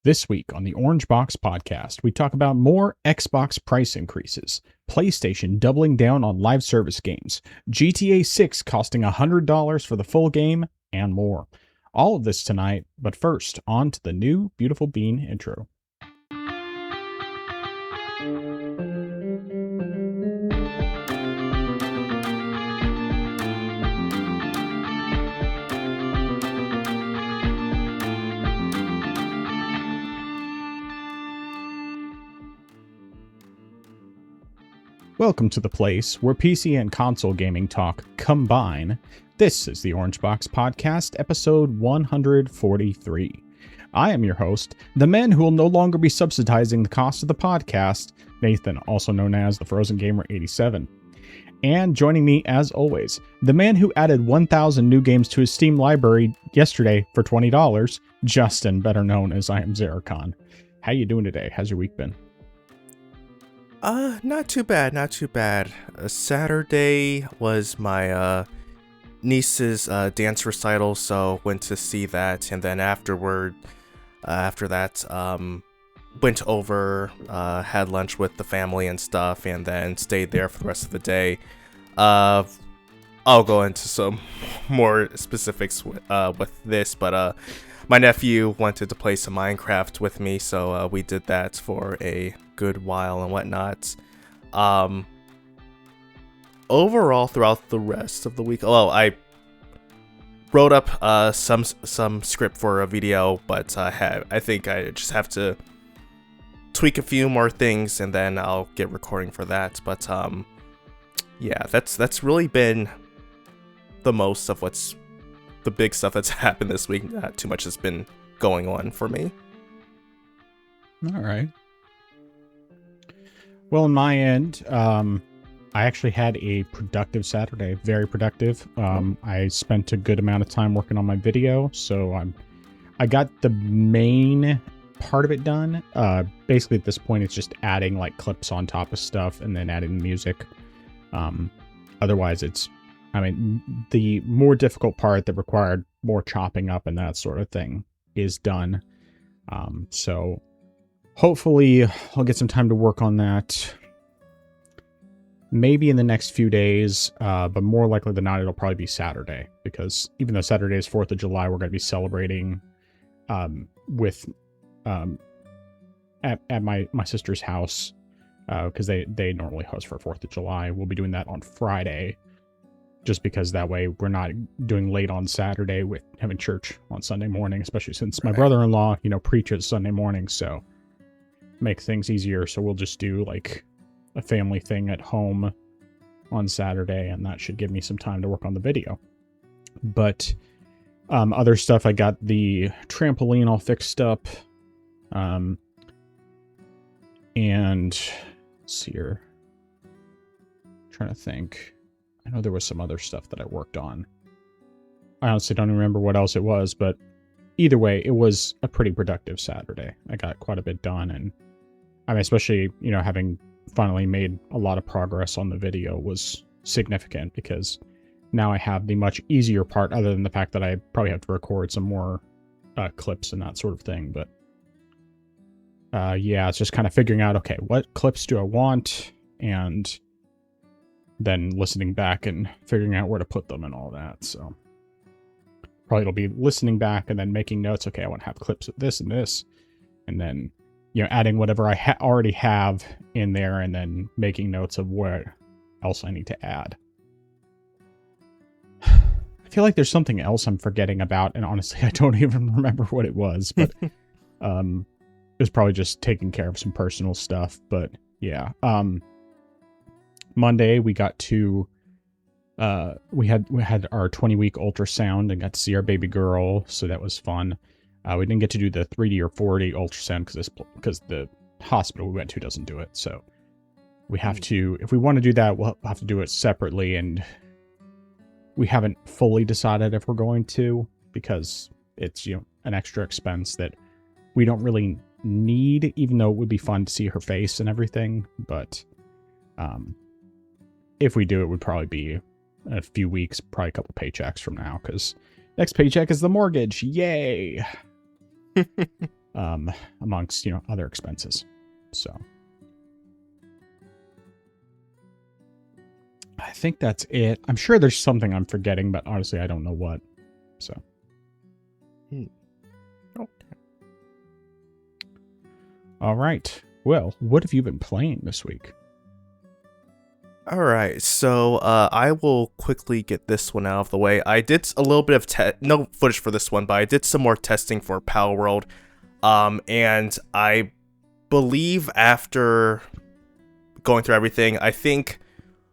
This week on the Orange Box podcast, we talk about more Xbox price increases, PlayStation doubling down on live service games, GTA 6 costing $100 for the full game, and more. All of this tonight, but first, on to the new Beautiful Bean intro. Welcome to the place where PC and console gaming talk combine. This is the Orange Box Podcast, episode 143. I am your host, the man who will no longer be subsidizing the cost of the podcast, Nathan, also known as the Frozen Gamer 87. And joining me, as always, the man who added 1,000 new games to his Steam library yesterday for $20, Justin, better known as I Am Zeracon. How you doing today? How's your week been? Not too bad. Saturday was my niece's dance recital, so went to see that, and then after that, went over, had lunch with the family and stuff, and then stayed there for the rest of the day. I'll go into some more specifics with this, but my nephew wanted to play some Minecraft with me, so we did that for a good while and whatnot. Overall, throughout the rest of the week, I wrote up some script for a video, but I think I just have to tweak a few more things, and then I'll get recording for that. But yeah, that's really been the most of what's the big stuff that's happened this week. Not too much has been going on for me. All right. Well, on my end, I actually had a productive Saturday, very productive. I spent a good amount of time working on my video, so I got the main part of it done. Basically, at this point, it's just adding like clips on top of stuff and then adding music. Otherwise, the more difficult part that required more chopping up and that sort of thing is done. So hopefully I'll get some time to work on that. Maybe in the next few days, but more likely than not, it'll probably be Saturday, because even though Saturday is 4th of July, we're going to be celebrating at my sister's house, because they normally host for 4th of July. We'll be doing that on Friday, just because that way we're not doing late on Saturday with having church on Sunday morning, especially since my brother-in-law, preaches Sunday morning, so make things easier. So we'll just do like a family thing at home on Saturday, and that should give me some time to work on the video. But other stuff, I got the trampoline all fixed up, and let's see here, I'm trying to think. I know there was some other stuff that I worked on. I honestly don't remember what else it was, but either way, it was a pretty productive Saturday. I got quite a bit done, and especially, having finally made a lot of progress on the video was significant, because now I have the much easier part, other than the fact that I probably have to record some more clips and that sort of thing. But yeah, it's just kind of figuring out, okay, what clips do I want, and then listening back and figuring out where to put them and all that. So probably it'll be listening back and then making notes. Okay, I want to have clips of this and this, and then adding whatever I already have in there, and then making notes of what else I need to add. I feel like there's something else I'm forgetting about, and honestly, I don't even remember what it was, but it was probably just taking care of some personal stuff. But yeah, Monday we got to we had our 20-week ultrasound and got to see our baby girl, so that was fun. We didn't get to do the 3D or 4D ultrasound because the hospital we went to doesn't do it. So we have to, if we want to do that, we'll have to do it separately, and we haven't fully decided if we're going to, because it's an extra expense that we don't really need, even though it would be fun to see her face and everything. But if we do, it would probably be a few weeks, probably a couple paychecks from now, because next paycheck is the mortgage. Yay! amongst other expenses. So I think that's it. I'm sure there's something I'm forgetting, but honestly, I don't know what. So. Okay. All right. Well, what have you been playing this week? All right, so I will quickly get this one out of the way. I did a little bit of no footage for this one, but I did some more testing for Pal World, and I believe after going through everything, I think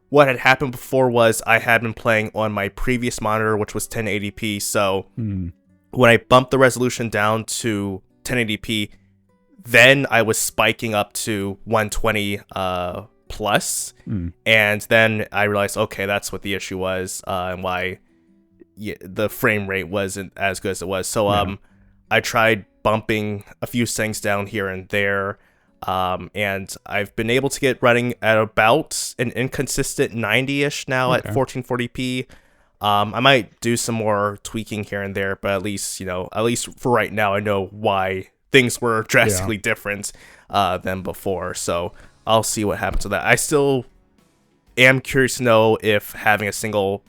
what had happened before was I had been playing on my previous monitor, which was 1080p. So when I bumped the resolution down to 1080p, then I was spiking up to 120 plus, and then I realized, okay, that's what the issue was, and why the frame rate wasn't as good as it was. So I tried bumping a few settings down here and there, and I've been able to get running at about an inconsistent 90-ish now at 1440p. I might do some more tweaking here and there, but at least for right now, I know why things were drastically different than before. So I'll see what happens to that. I still am curious to know if having single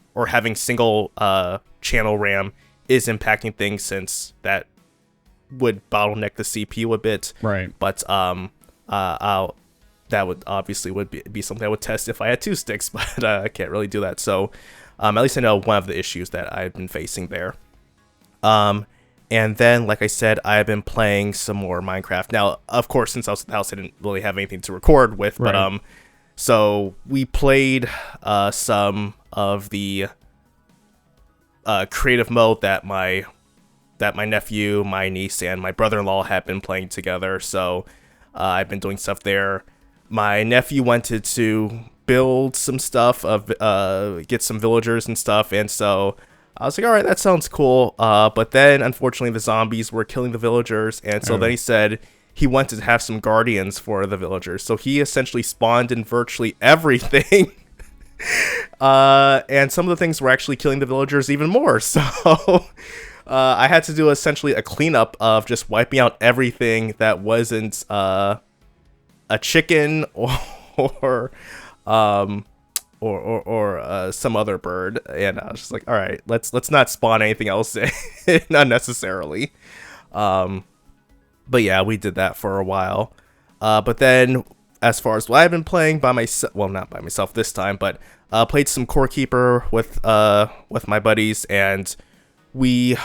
channel RAM is impacting things, since that would bottleneck the CPU a bit. Right. But that would obviously be something I would test if I had two sticks, but I can't really do that. So at least I know one of the issues that I've been facing there. And then, like I said, I've been playing some more Minecraft. Now, of course, since I was at the house, I didn't really have anything to record with. Right. But so we played some of the creative mode that my nephew, my niece, and my brother-in-law have been playing together. So I've been doing stuff there. My nephew wanted to build some stuff, get some villagers and stuff, and so I was like, all right, that sounds cool. But then, unfortunately, the zombies were killing the villagers, and so then he said he wanted to have some guardians for the villagers. So he essentially spawned in virtually everything. And some of the things were actually killing the villagers even more. So I had to do essentially a cleanup of just wiping out everything that wasn't a chicken or some other bird, and I was just like, all right, let's not spawn anything else in unnecessarily. But yeah, we did that for a while. But then, as far as what I've been playing by myself, well, not by myself this time, but played some Core Keeper with my buddies, and we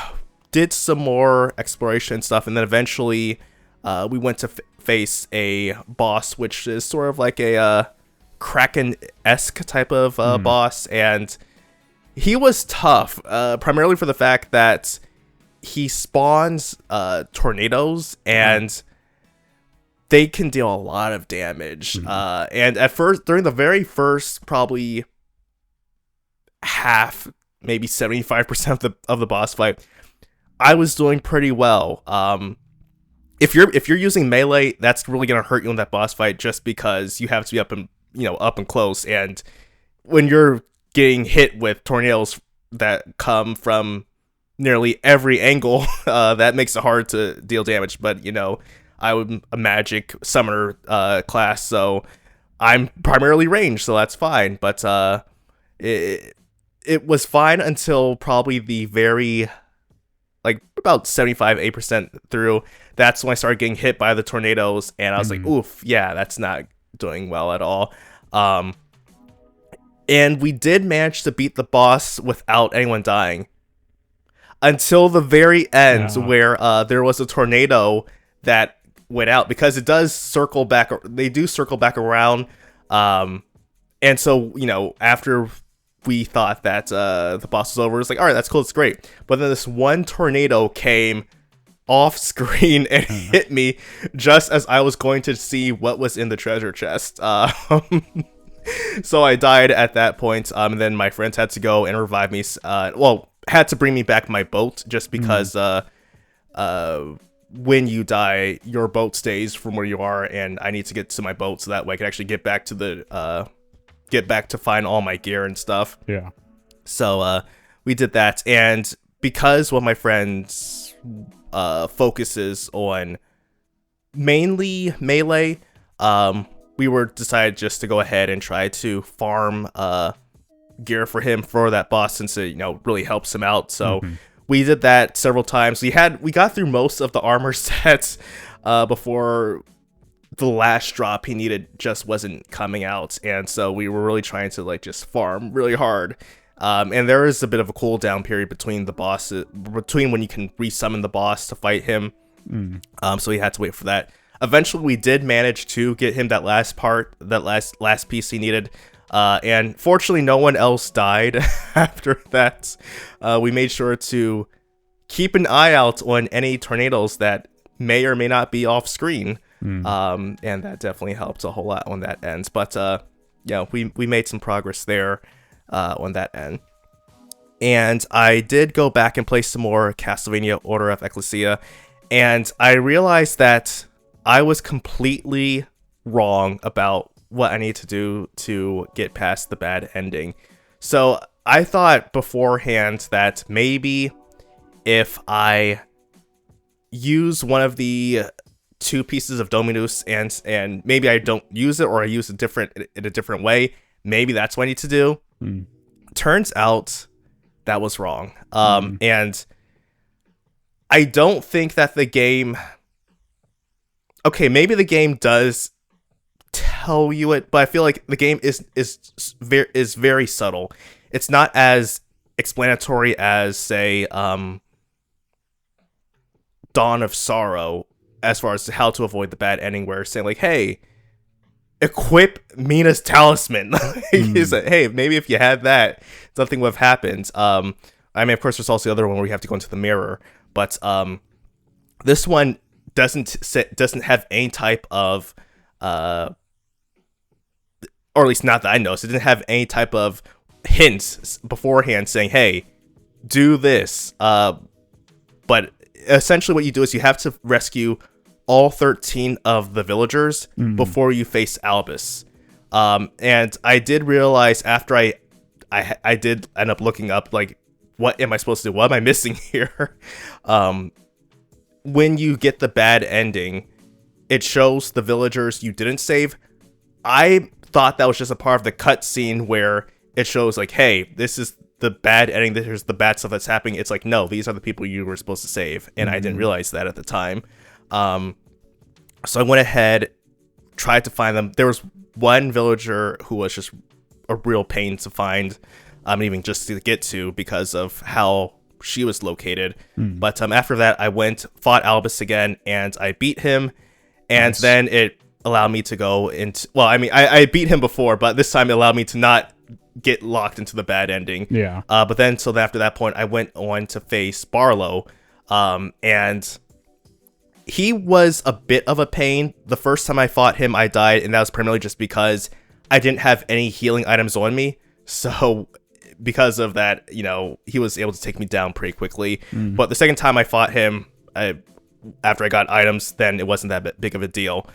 did some more exploration stuff, and then eventually we went to face a boss, which is sort of like a Kraken-esque type of boss, and he was tough, primarily for the fact that he spawns tornadoes, and they can deal a lot of damage. And at first, during the very first probably half, maybe 75% of the boss fight, I was doing pretty well. If you're using melee, that's really gonna hurt you in that boss fight, just because you have to be up and close, and when you're getting hit with tornadoes that come from nearly every angle, that makes it hard to deal damage. But I'm a magic summoner class, so I'm primarily ranged, so that's fine. But it was fine until probably the very, like, about 75-8% through. That's when I started getting hit by the tornadoes, and I was like, oof, yeah, that's not doing well at all. And we did manage to beat the boss without anyone dying until the very end, where there was a tornado that went out, because it does circle back. They do circle back around. And so, after we thought that the boss was over, it's like, all right, that's cool, it's great. But then this one tornado came off screen and hit me just as I was going to see what was in the treasure chest. So I died at that point, and then my friends had to go and revive me. Had to bring me back my boat, just because when you die, your boat stays from where you are, and I need to get to my boat so that way I can actually get back to find all my gear and stuff. Yeah. So we did that, and because one of my friends focuses on mainly melee. We were decided just to go ahead and try to farm gear for him for that boss, since it really helps him out. So we did that several times. We got through most of the armor sets before the last drop he needed just wasn't coming out, and so we were really trying to like just farm really hard. And there is a bit of a cooldown period between the bosses, between when you can resummon the boss to fight him. So we had to wait for that. Eventually, we did manage to get him that last part, that last piece he needed. And fortunately, no one else died after that. We made sure to keep an eye out on any tornadoes that may or may not be off screen. And that definitely helped a whole lot on that end. But yeah, we made some progress there on that end. And I did go back and play some more Castlevania Order of Ecclesia, and I realized that I was completely wrong about what I need to do to get past the bad ending. So I thought beforehand that maybe if I use one of the two pieces of Dominus and maybe I don't use it, or I use it in a different way, maybe that's what I need to do. Turns out that was wrong. And I don't think that the game... Okay, maybe the game does tell you it, but I feel like the game is very subtle. It's not as explanatory as, say, Dawn of Sorrow, as far as how to avoid the bad ending, where it's saying like, hey, equip Mina's talisman. Is that, hey, maybe if you had that, something would have happened. I mean, of course, there's also the other one where you have to go into the mirror, but this one doesn't have any type of or at least not that I noticed. It didn't have any type of hints beforehand saying, hey, do this. But essentially what you do is you have to rescue all 13 of the villagers before you face Albus. And I did realize after I did end up looking up, like, what am I supposed to do? What am I missing here? When you get the bad ending, it shows the villagers you didn't save. I thought that was just a part of the cutscene where it shows like, hey, this is the bad ending, there's the bad stuff that's happening. It's like, no, these are the people you were supposed to save, and I didn't realize that at the time. So I went ahead, tried to find them. There was one villager who was just a real pain to find, even just to get to because of how she was located. But after that, I went, fought Albus again, and I beat him. And then it allowed me to go into... Well, I mean, I beat him before, but this time it allowed me to not get locked into the bad ending. Yeah. But then, so after that point, I went on to face Barlow. And he was a bit of a pain. The first time I fought him, I died, and that was primarily just because I didn't have any healing items on me. So because of that, he was able to take me down pretty quickly. But the second time I fought him, after I got items, then it wasn't that big of a deal.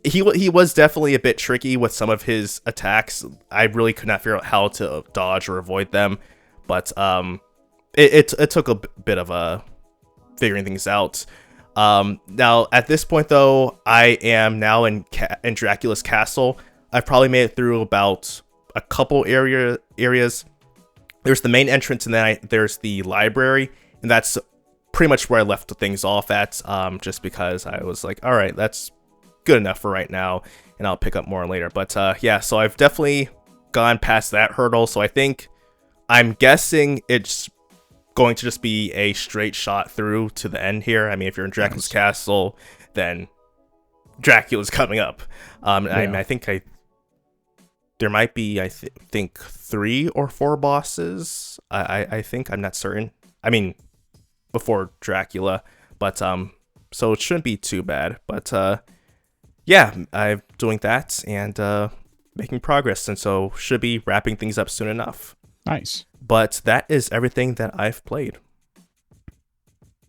He was definitely a bit tricky with some of his attacks. I really could not figure out how to dodge or avoid them. But it took a bit of figuring things out. Now, at this point, though, I am now in Dracula's castle. I've probably made it through about a couple areas. There's the main entrance, and then there's the library, and that's pretty much where I left things off at, just because I was like, all right, that's good enough for right now, and I'll pick up more later. But yeah, so I've definitely gone past that hurdle, so I'm guessing it's going to just be a straight shot through to the end here. I mean, if you're in Dracula's castle, then Dracula's coming up. I think there might be, I think 3 or 4 bosses. I think, I'm not certain. I mean, before Dracula, but so it shouldn't be too bad. But yeah, I'm doing that and making progress, and so should be wrapping things up soon enough. Nice. But that is everything that I've played.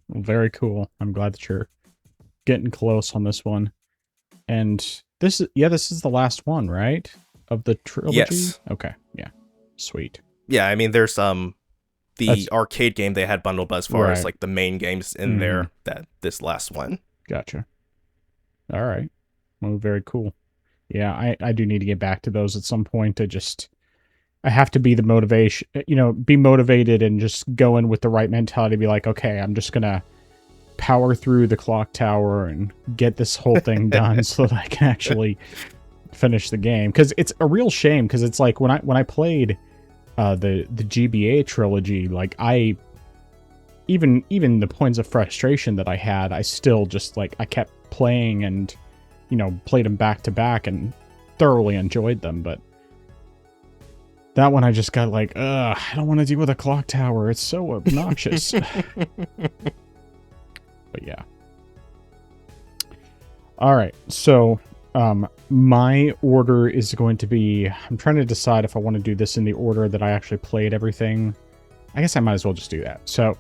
Well, very cool. I'm glad that you're getting close on this one. And this is the last one, right? Of the trilogy? Yes. Okay. Yeah. Sweet. Yeah, I mean, there's the arcade game they had bundled as far as like the main games in there, that this last one. Gotcha. All right. Well, very cool. Yeah, I do need to get back to those at some point. I have to be the motivation, be motivated and just go in with the right mentality. Be like, okay, I'm just gonna power through the clock tower and get this whole thing done so that I can actually finish the game. Because it's a real shame. Because it's like when I played the GBA trilogy, like even the points of frustration that I had, I still just like I kept playing and played them back to back and thoroughly enjoyed them. But that one I just got like, I don't want to deal with a clock tower. It's so obnoxious. But yeah. All right. So my order is going to be, I'm trying to decide if I want to do this in the order that I actually played everything. I guess I might as well just do that. So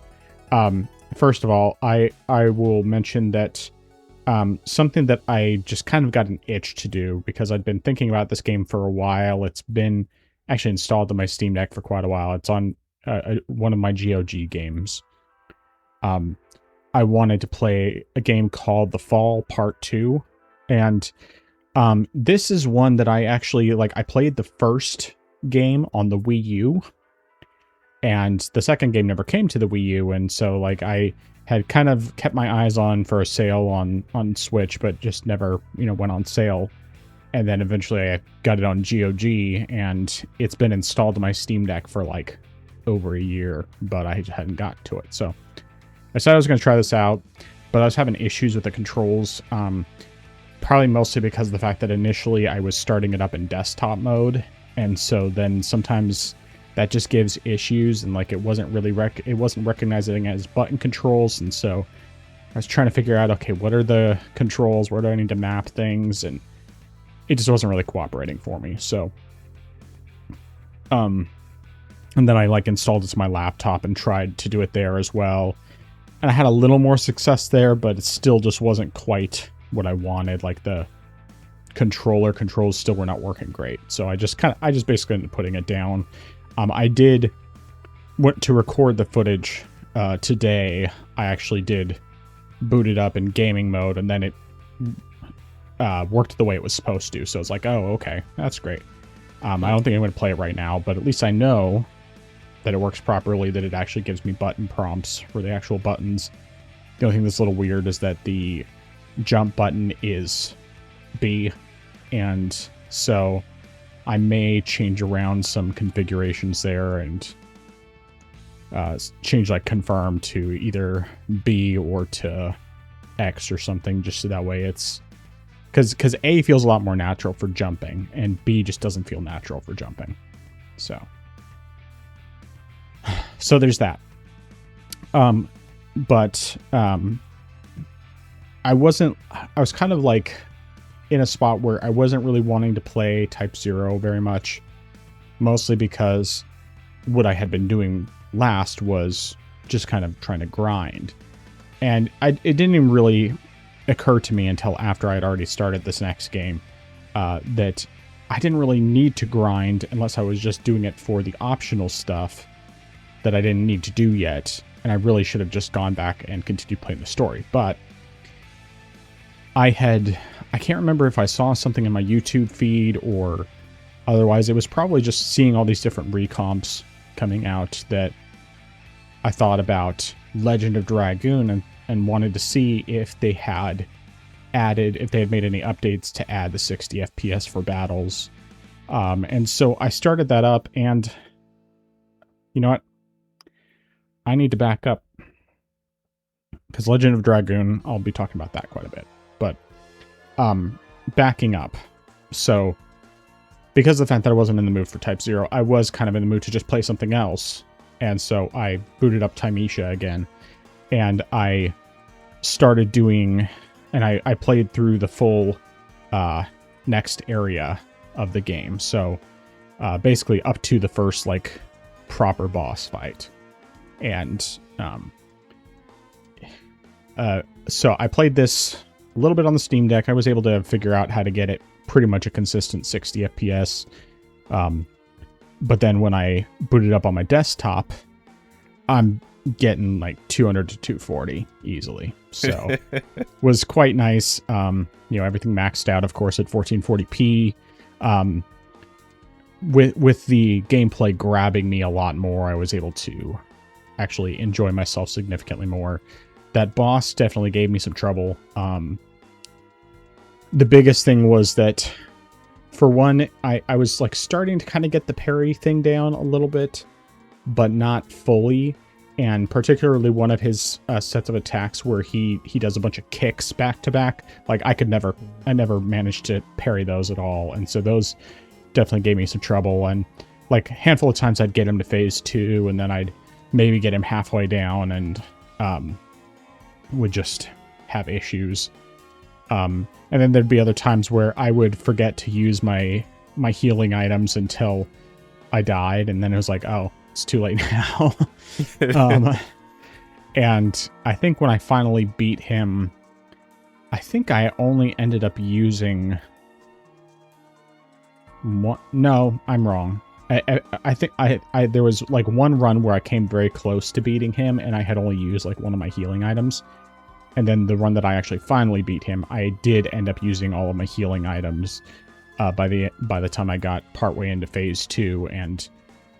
first of all, I will mention that something that I just kind of got an itch to do because I'd been thinking about this game for a while. It's been actually installed on my Steam Deck for quite a while. It's on one of my GOG games. I wanted to play a game called The Fall Part 2. And this is one that I actually, I played the first game on the Wii U. And the second game never came to the Wii U. And so, I had kind of kept my eyes on for a sale on Switch, but just never, went on sale. And then eventually I got it on GOG, and it's been installed to my Steam Deck for, over a year, but I hadn't got to it. So I said I was going to try this out, but I was having issues with the controls, probably mostly because of the fact that initially I was starting it up in desktop mode, and so then sometimes that just gives issues, and it wasn't really it wasn't recognizing it as button controls, and so I was trying to figure out, okay, what are the controls, where do I need to map things, and it just wasn't really cooperating for me. So and then I installed it to my laptop and tried to do it there as well. And I had a little more success there, but it still just wasn't quite what I wanted. The controls still were not working great. So I just basically ended up putting it down. I did want to record the footage today. I actually did boot it up in gaming mode, and then it worked the way it was supposed to. So it's like, oh, okay, that's great. I don't think I'm going to play it right now, but at least I know that it works properly, that it actually gives me button prompts for the actual buttons. The only thing that's a little weird is that the jump button is B, and so I may change around some configurations there and change confirm to either B or to X or something, just so that way it's because A feels a lot more natural for jumping and B just doesn't feel natural for jumping. So there's that. But I was kind of in a spot where I wasn't really wanting to play Type 0 very much, mostly because what I had been doing last was just kind of trying to grind. And it didn't even really occur to me until after I had already started this next game that I didn't really need to grind unless I was just doing it for the optional stuff that I didn't need to do yet, and I really should have just gone back and continued playing the story. But I can't remember if I saw something in my YouTube feed or otherwise. It was probably just seeing all these different recomps coming out that I thought about Legend of Dragoon and wanted to see if they had made any updates to add the 60 FPS for battles. And so I started that up, and you know what? I need to back up, because Legend of Dragoon, I'll be talking about that quite a bit. But backing up, so because of the fact that I wasn't in the mood for Type 0, I was kind of in the mood to just play something else, and so I booted up Timeisha again, and I started doing, and I played through the full next area of the game, so basically up to the first proper boss fight. And so I played this a little bit on the Steam Deck. I was able to figure out how to get it pretty much a consistent 60 FPS. But then when I booted up on my desktop, I'm getting like 200 to 240 easily. So was quite nice. Everything maxed out, of course, at 1440p. With the gameplay grabbing me a lot more, I was able to actually enjoy myself significantly more. That boss definitely gave me some trouble. The biggest thing was that, for one, I was like starting to kind of get the parry thing down a little bit, but not fully. And particularly one of his sets of attacks where he does a bunch of kicks back to back. Like I never managed to parry those at all. And so those definitely gave me some trouble. And like a handful of times I'd get him to phase 2 and then I'd maybe get him halfway down and would just have issues. And then there'd be other times where I would forget to use my healing items until I died. And then it was like, oh, it's too late now. And I think when I finally beat him, I think I only ended up using one. No, I'm wrong. I think there was like one run where I came very close to beating him and I had only used like one of my healing items. And then the run that I actually finally beat him, I did end up using all of my healing items by the time I got partway into phase 2 and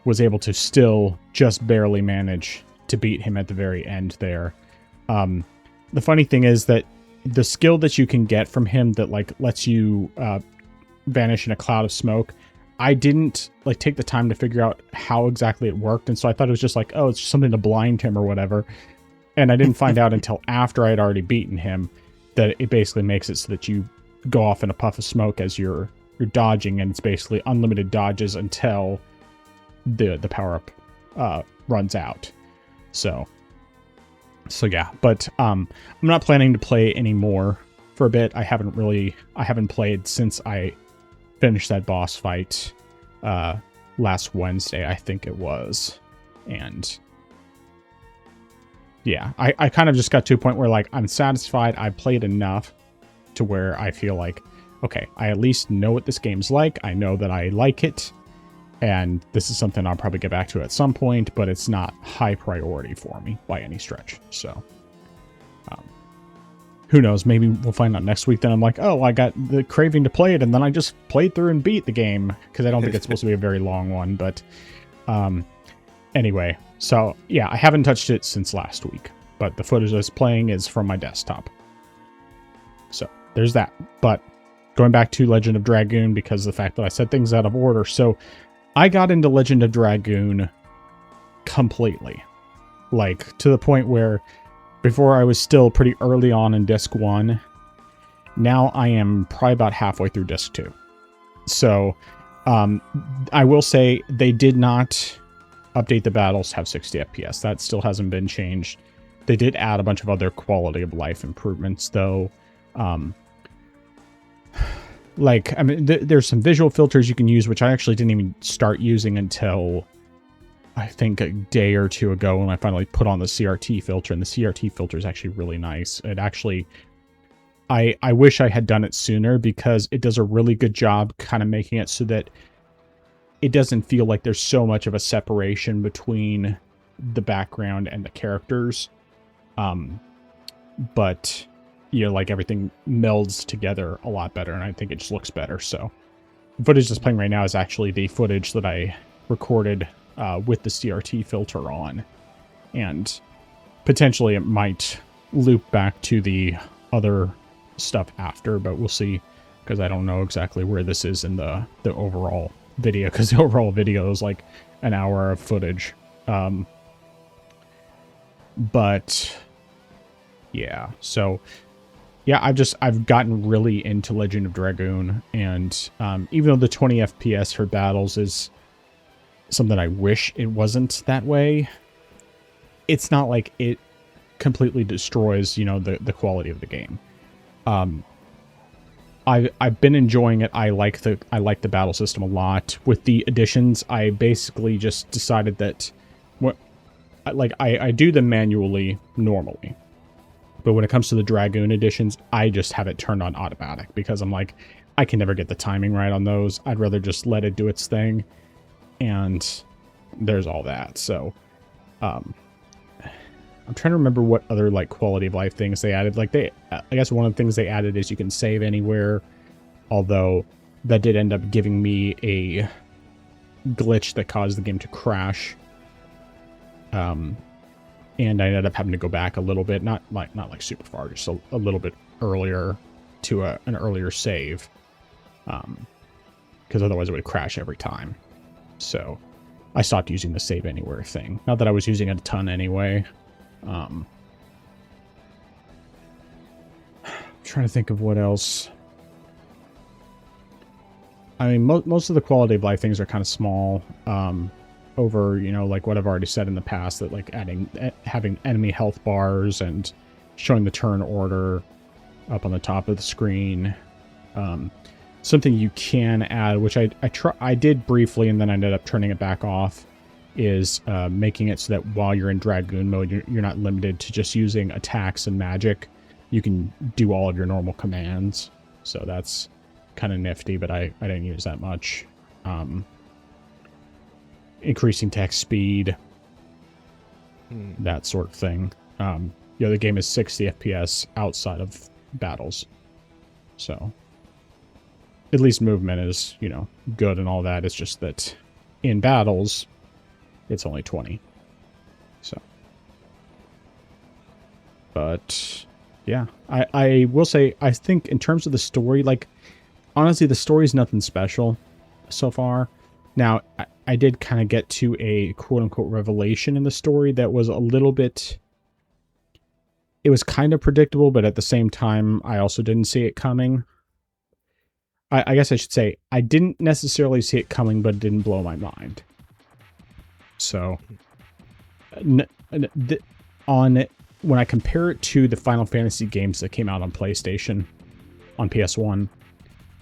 was able to still just barely manage to beat him at the very end there. The funny thing is that the skill that you can get from him that like lets you vanish in a cloud of smoke, I didn't like take the time to figure out how exactly it worked, and so I thought it was just like, oh, it's something to blind him or whatever. And I didn't find out until after I had already beaten him that it basically makes it so that you go off in a puff of smoke as you're dodging, and it's basically unlimited dodges until the power up runs out. So yeah, but I'm not planning to play anymore for a bit. I haven't played since I finished that boss fight last Wednesday, I think it was. And yeah, I kind of just got to a point where like I'm satisfied. I played enough to where I feel like, okay, I at least know what this game's like. I know that I like it. And this is something I'll probably get back to at some point, but it's not high priority for me by any stretch. So, who knows? Maybe we'll find out next week. Then I'm like, oh, I got the craving to play it, and then I just played through and beat the game because I don't think it's supposed to be a very long one. But anyway, so yeah, I haven't touched it since last week, but the footage I was playing is from my desktop. So there's that. But going back to Legend of Dragoon, because of the fact that I said things out of order, so I got into Legend of Dragoon completely. Like, to the point where before I was still pretty early on in Disc 1. Now I am probably about halfway through Disc 2. So, I will say they did not update the battles to have 60 FPS. That still hasn't been changed. They did add a bunch of other quality of life improvements, though. Like, I mean, there's some visual filters you can use, which I actually didn't even start using until I think a day or two ago when I finally put on the CRT filter, and the CRT filter is actually really nice. It actually, I wish I had done it sooner because it does a really good job kind of making it so that it doesn't feel like there's so much of a separation between the background and the characters. But you know, like everything melds together a lot better, and I think it just looks better. So the footage that's playing right now is actually the footage that I recorded with the CRT filter on, and potentially it might loop back to the other stuff after, but we'll see, because I don't know exactly where this is in the overall video, because the overall video is like an hour of footage. But yeah, so yeah, I've gotten really into Legend of Dragoon, and even though the 20 FPS for battles is something I wish it wasn't that way, it's not like it completely destroys, you know, the quality of the game. I've been enjoying it. I like the battle system a lot. With the additions, I basically just decided that I do them manually normally. But when it comes to the Dragoon editions, I just have it turned on automatic because I'm like, I can never get the timing right on those. I'd rather just let it do its thing. And there's all that. So, I'm trying to remember what other like quality of life things they added. Like I guess one of the things they added is you can save anywhere. Although that did end up giving me a glitch that caused the game to crash. And I ended up having to go back a little bit, not like super far, just a little bit earlier to an earlier save. Because otherwise it would crash every time. So I stopped using the save anywhere thing. Not that I was using it a ton anyway. Trying to think of what else. I mean, most of the quality of life things are kind of small. Over, you know, like what I've already said in the past, that like having enemy health bars and showing the turn order up on the top of the screen. Something you can add, which I did briefly and then I ended up turning it back off, is making it so that while you're in Dragoon mode, you're not limited to just using attacks and magic. You can do all of your normal commands. So that's kind of nifty, but I didn't use that much. Increasing text speed, that sort of thing. The game is 60 FPS outside of battles. So at least movement is, you know, good and all that. It's just that in battles, it's only 20. So, but yeah, I will say, I think in terms of the story, like, honestly, the story's nothing special so far. Now, I did kind of get to a quote-unquote revelation in the story that was a little bit... It was kind of predictable, but at the same time, I also didn't see it coming. I guess I should say, I didn't necessarily see it coming, but it didn't blow my mind. So, when I compare it to the Final Fantasy games that came out on PlayStation, on PS1,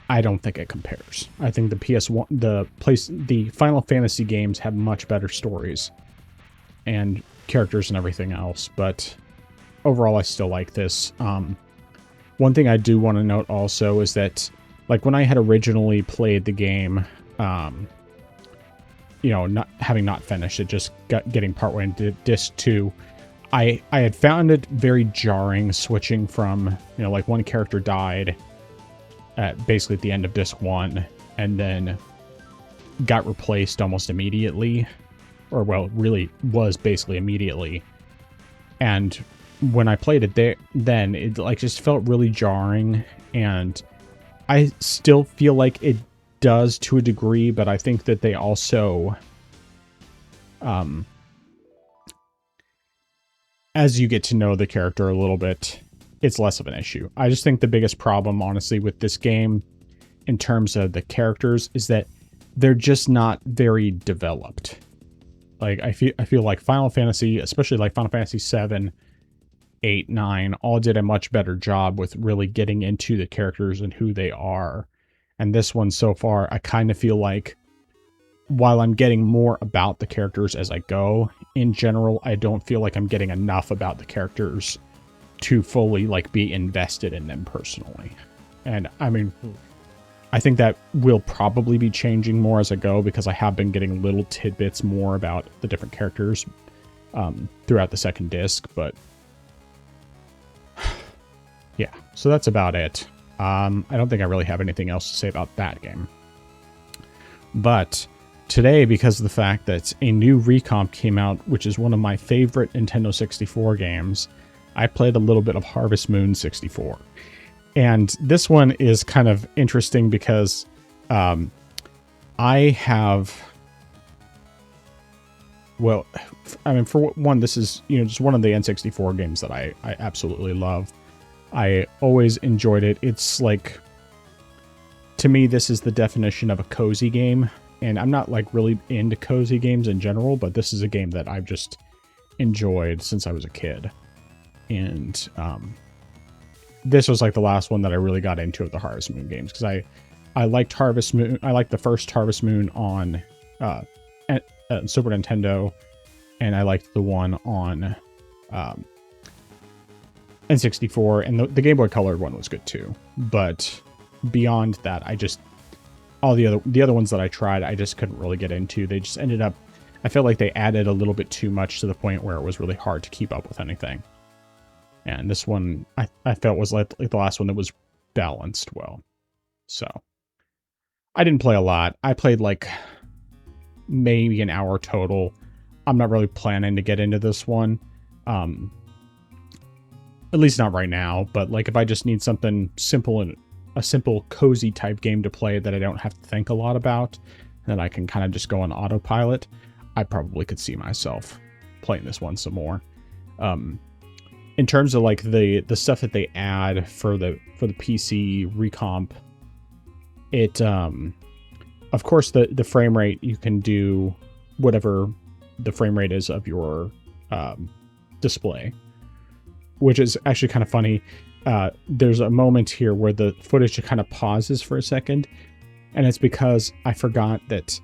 I don't think it compares. I think the Final Fantasy games have much better stories and characters and everything else, but overall I still like this. One thing I do want to note also is that, like, when I had originally played the game, you know, not finished it, just getting partway into disc 2, I had found it very jarring switching from, you know, like one character died basically at the end of disc 1 and then got replaced almost immediately, or well, really was basically immediately. And when I played it then it like just felt really jarring, and I still feel like it does to a degree, but I think that they also, as you get to know the character a little bit, it's less of an issue. I just think the biggest problem, honestly, with this game in terms of the characters is that they're just not very developed. Like, I feel like Final Fantasy, especially like Final Fantasy 7, 8, 9, all did a much better job with really getting into the characters and who they are. And this one so far, I kind of feel like while I'm getting more about the characters as I go, in general, I don't feel like I'm getting enough about the characters to fully like be invested in them personally. And I mean, I think that will probably be changing more as I go, because I have been getting little tidbits more about the different characters throughout the second disc, but yeah, so that's about it. I don't think I really have anything else to say about that game. But today, because of the fact that a new recomp came out, which is one of my favorite Nintendo 64 games, I played a little bit of Harvest Moon 64. And this one is kind of interesting because I have... Well, I mean, for one, this is, you know, just one of the N64 games that I absolutely love. I always enjoyed it. It's like, to me, this is the definition of a cozy game. And I'm not like really into cozy games in general, but this is a game that I've just enjoyed since I was a kid. And this was like the last one that I really got into of the Harvest Moon games, because I liked Harvest Moon. I liked the first Harvest Moon on Super Nintendo, and I liked the one on N64, and the Game Boy Color one was good too. But beyond that, I just, all the other ones that I tried, I just couldn't really get into. They just ended up, I felt like they added a little bit too much to the point where it was really hard to keep up with anything. And this one, I felt was like the last one that was balanced well. So, I didn't play a lot. I played like maybe an hour total. I'm not really planning to get into this one. At least not right now. But like if I just need something simple and a simple cozy type game to play that I don't have to think a lot about, that I can kind of just go on autopilot, I probably could see myself playing this one some more. In terms of like the stuff that they add for the PC recomp, it of course the frame rate, you can do whatever the frame rate is of your display, which is actually kind of funny. There's a moment here where the footage kind of pauses for a second, and it's because I forgot that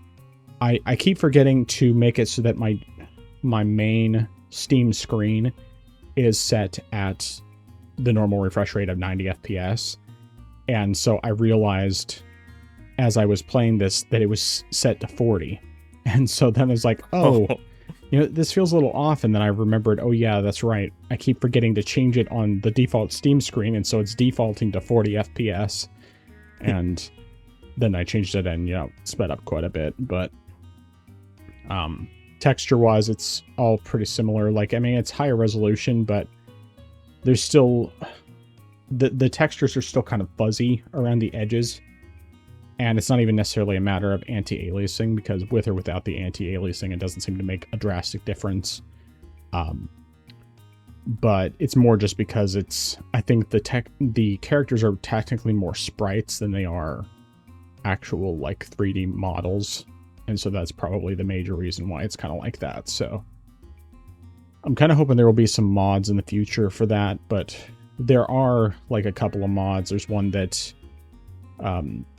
I keep forgetting to make it so that my main Steam screen is set at the normal refresh rate of 90 FPS. And so I realized as I was playing this that it was set to 40. And so then I was like, oh, this feels a little off. And then I remembered, oh yeah, that's right. I keep forgetting to change it on the default Steam screen. And so it's defaulting to 40 FPS. And then I changed it and, sped up quite a bit. But texture-wise, it's all pretty similar. Like, I mean, it's higher resolution, but there's still... The textures are still kind of fuzzy around the edges. And it's not even necessarily a matter of anti-aliasing, because with or without the anti-aliasing, it doesn't seem to make a drastic difference. But it's more just because I think the characters are technically more sprites than they are actual, like, 3D models. And so that's probably the major reason why it's kind of like that. So I'm kind of hoping there will be some mods in the future for that, but there are like a couple of mods. There's one that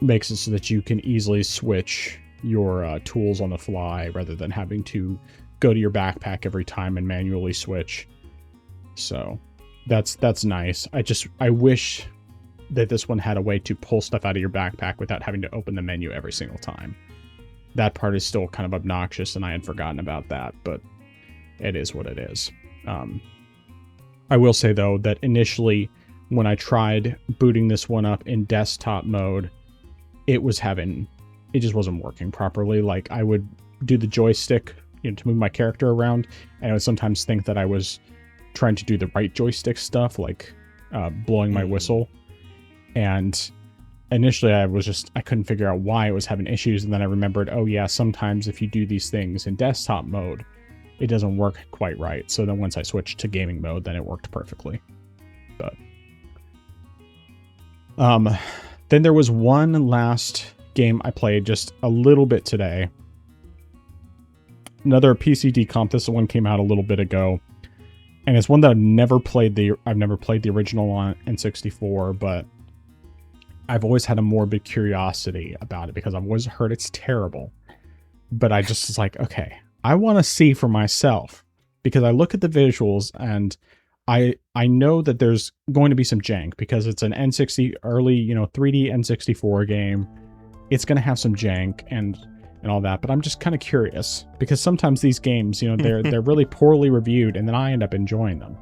makes it so that you can easily switch your tools on the fly rather than having to go to your backpack every time and manually switch. So that's nice. I wish that this one had a way to pull stuff out of your backpack without having to open the menu every single time. That part is still kind of obnoxious, and I had forgotten about that, but it is what it is. I will say, though, that initially, when I tried booting this one up in desktop mode, it just wasn't working properly. Like, I would do the joystick, to move my character around, and I would sometimes think that I was trying to do the right joystick stuff, like blowing my whistle. And initially I couldn't figure out why it was having issues, and then I remembered, oh yeah, sometimes if you do these things in desktop mode, it doesn't work quite right. So then once I switched to gaming mode, then it worked perfectly. But then there was one last game I played just a little bit today. Another PC decomp. This one came out a little bit ago, and it's one that I've never played the original on N64, but I've always had a morbid curiosity about it because I've always heard it's terrible. But I just was like, okay, I want to see for myself, because I look at the visuals and I know that there's going to be some jank because it's an N60 early, 3D N64 game. It's going to have some jank and all that, but I'm just kind of curious because sometimes these games, they're really poorly reviewed and then I end up enjoying them.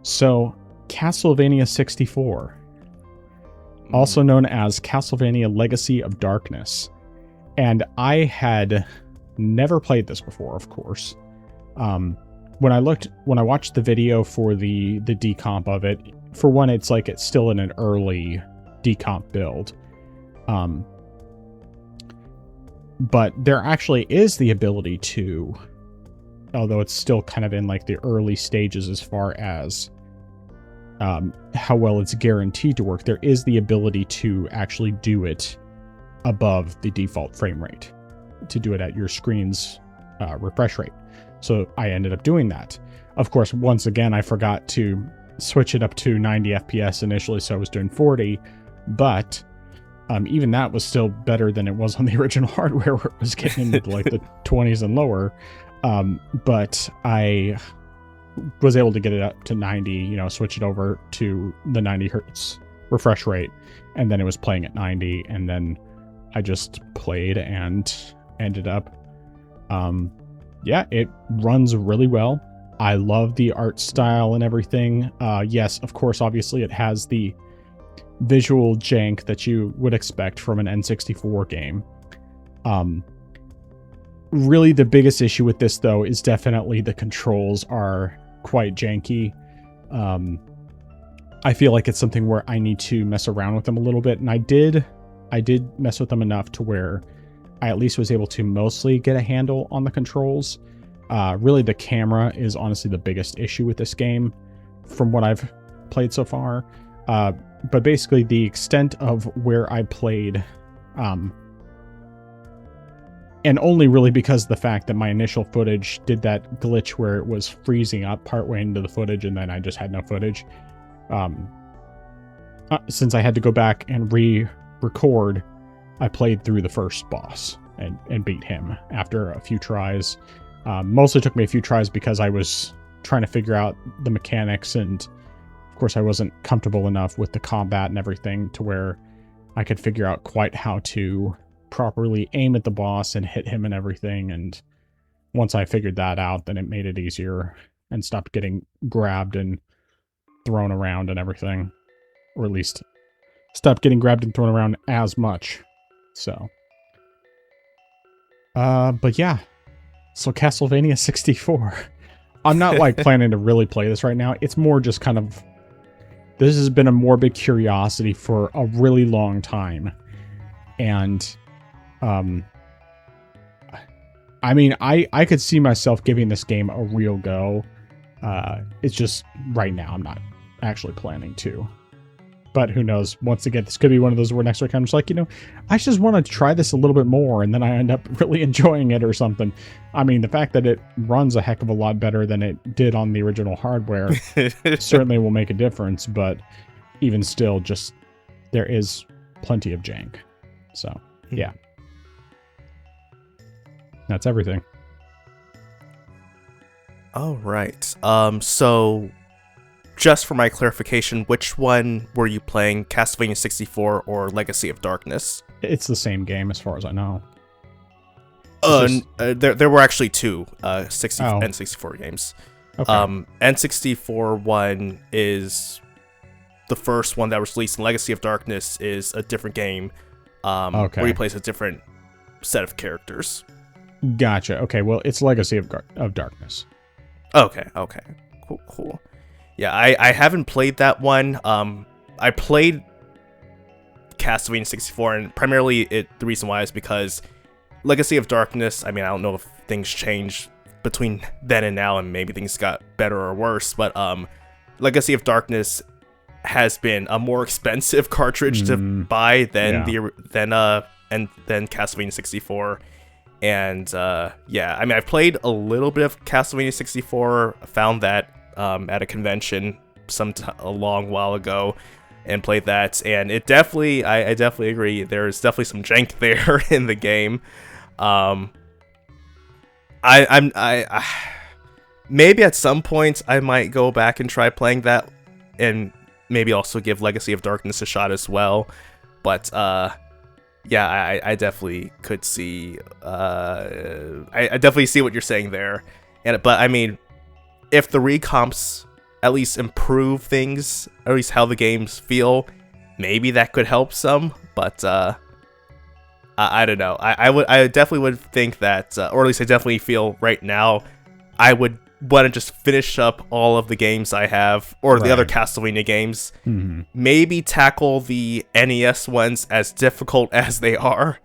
So, Castlevania 64. Also known as Castlevania Legacy of Darkness. And I had never played this before, of course. When I watched the video for the decomp of it, for one, it's still in an early decomp build. But there actually is the ability to, although it's still kind of in like the early stages as far as how well it's guaranteed to work, there is the ability to actually do it above the default frame rate, to do it at your screen's refresh rate. So I ended up doing that. Of course, once again, I forgot to switch it up to 90 FPS initially, so I was doing 40, but even that was still better than it was on the original hardware, where it was getting into like the 20s and lower. But I was able to get it up to 90, switch it over to the 90 hertz refresh rate, and then it was playing at 90, and then I just played and ended up Yeah, it runs really well. I love the art style and everything. Yes, of course, obviously it has the visual jank that you would expect from an N64 game. Really the biggest issue with this, though, is definitely the controls are quite janky. I feel like it's something where I need to mess around with them a little bit, and I did mess with them enough to where I at least was able to mostly get a handle on the controls. Really, the camera is honestly the biggest issue with this game from what I've played so far. But basically, the extent of where I played, and only really because of the fact that my initial footage did that glitch where it was freezing up partway into the footage and then I just had no footage. Since I had to go back and re-record, I played through the first boss and beat him after a few tries. Mostly took me a few tries because I was trying to figure out the mechanics, and of course I wasn't comfortable enough with the combat and everything to where I could figure out quite how to properly aim at the boss and hit him and everything. And once I figured that out, then it made it easier and stopped getting grabbed and thrown around and everything, or at least stopped getting grabbed and thrown around as much. So but yeah, so Castlevania 64. I'm not like planning to really play this right now. It's more just kind of, this has been a morbid curiosity for a really long time. And I mean, I could see myself giving this game a real go. It's just right now I'm not actually planning to. But who knows? Once again, this could be one of those where next week I'm just like, I just want to try this a little bit more, and then I end up really enjoying it or something. I mean, the fact that it runs a heck of a lot better than it did on the original hardware certainly will make a difference, but even still, just there is plenty of jank. So, yeah. That's everything. All right. So just for my clarification, which one were you playing, Castlevania 64 or Legacy of Darkness? It's the same game as far as I know. There were actually two N64 games. Okay. N64 one is the first one that was released, and Legacy of Darkness is a different game where you play as a different set of characters. Gotcha. Okay, well, it's Legacy of Darkness. Okay. Cool. Yeah, I haven't played that one. I played Castlevania 64, and primarily the reason why is because Legacy of Darkness, I mean, I don't know if things changed between then and now, and maybe things got better or worse, but Legacy of Darkness has been a more expensive cartridge to buy than Castlevania 64. And yeah, I mean, I've played a little bit of Castlevania 64, found that at a convention a long while ago, and played that, and it definitely, I definitely agree, there's definitely some jank there in the game. I maybe at some point I might go back and try playing that, and maybe also give Legacy of Darkness a shot as well, but yeah, I definitely could see, I definitely see what you're saying there, but I mean, if the recomps at least improve things, or at least how the games feel, maybe that could help some, but I don't know. I definitely would think that, or at least I definitely feel right now, I would want to just finish up all of the games I have, or the other Castlevania games. Maybe tackle the NES ones as difficult as they are,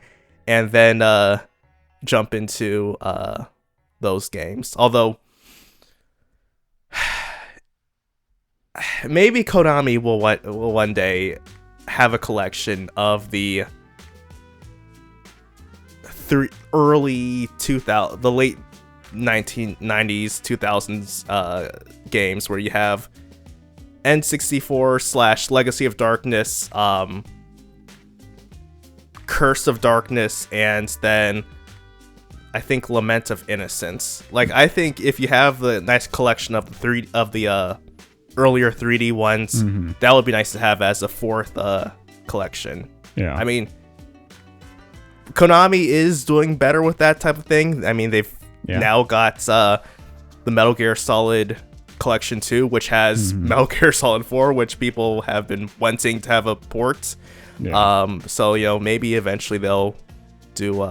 and then jump into those games. Although maybe Konami will one day have a collection of the early 2000, the late 1990s, 2000s games where you have N64 / Legacy of Darkness, Curse of Darkness, and then I think Lament of Innocence. Like, I think if you have the nice collection of the earlier 3D ones, that would be nice to have as a fourth collection. Yeah. I mean, Konami is doing better with that type of thing. I mean, they've now got the Metal Gear Solid Collection 2, which has Metal Gear Solid 4, which people have been wanting to have a port. Yeah. So, you know, maybe eventually they'll do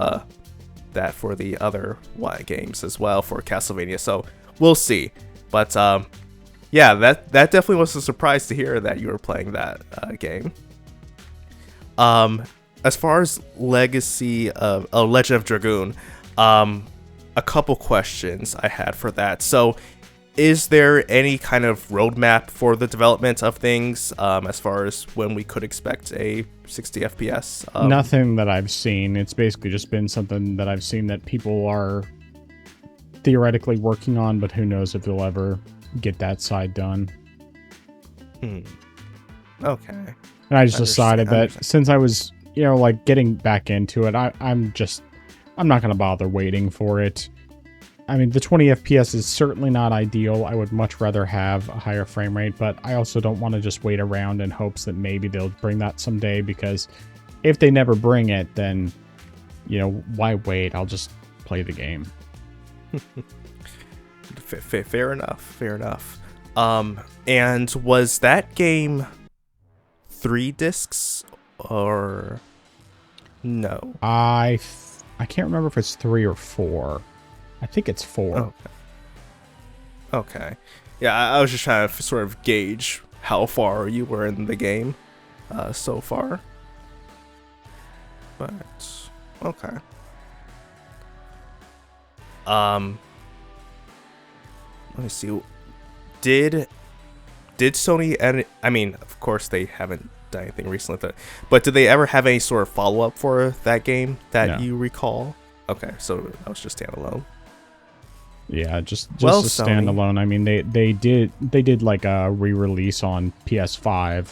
that for the other games as well for Castlevania. So we'll see. But yeah, that definitely was a surprise to hear that you were playing that game. As far as Legend of Dragoon, a couple questions I had for that. So, is there any kind of roadmap for the development of things as far as when we could expect a 60 FPS? Nothing that I've seen. It's basically just been something that I've seen that people are theoretically working on, but who knows if they'll ever get that side done. Okay. And I just decided that since I was, you know, like getting back into it, I'm not going to bother waiting for it. I mean, the 20 FPS is certainly not ideal. I would much rather have a higher frame rate, but I also don't want to just wait around in hopes that maybe they'll bring that someday, because if they never bring it, then, you know, why wait? I'll just play the game. Fair enough. And was that game 3 discs or no? I can't remember if it's 3 or 4. I think it's 4. Okay. Yeah, I was just trying to sort of gauge how far you were in the game so far. But okay. Let me see. Did Sony edit? I mean, of course they haven't done anything recently, but did they ever have any sort of follow up for that game that you recall? Okay, so that was just standalone. Yeah, just a standalone. I mean, they did like a re-release on PS5.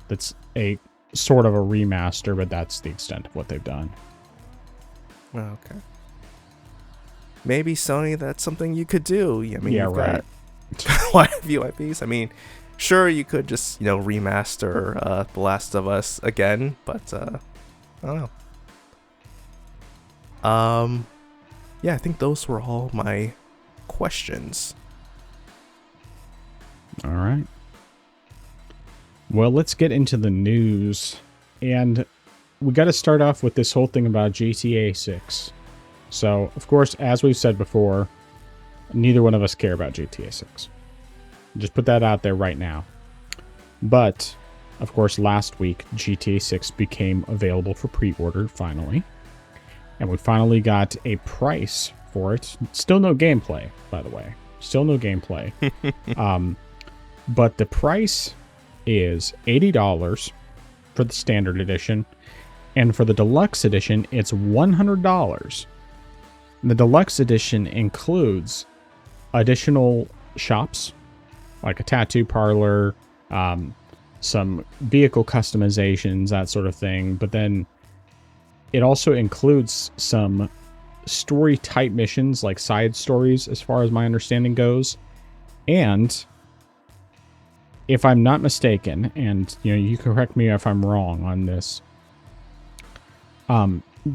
That's a sort of a remaster, but that's the extent of what they've done. Okay. Maybe Sony, that's something you could do. I mean, yeah, you've right. got quite a few IPs. I mean, sure, you could just, you know, remaster The Last of Us again, but I don't know. Yeah, I think those were all my questions. All right. Well, let's get into the news. And we got to start off with this whole thing about GTA 6. So, of course, as we've said before, neither one of us care about GTA 6. Just put that out there right now. But, of course, last week, GTA 6 became available for pre-order, finally. And we finally got a price for it. Still no gameplay, by the way. Still no gameplay. But the price is $80 for the standard edition. And for the deluxe edition, it's $100. And the deluxe edition includes additional shops, like a tattoo parlor, some vehicle customizations, that sort of thing. But then it also includes some story-type missions, like side stories, as far as my understanding goes. And if I'm not mistaken, and you know, you correct me if I'm wrong on this,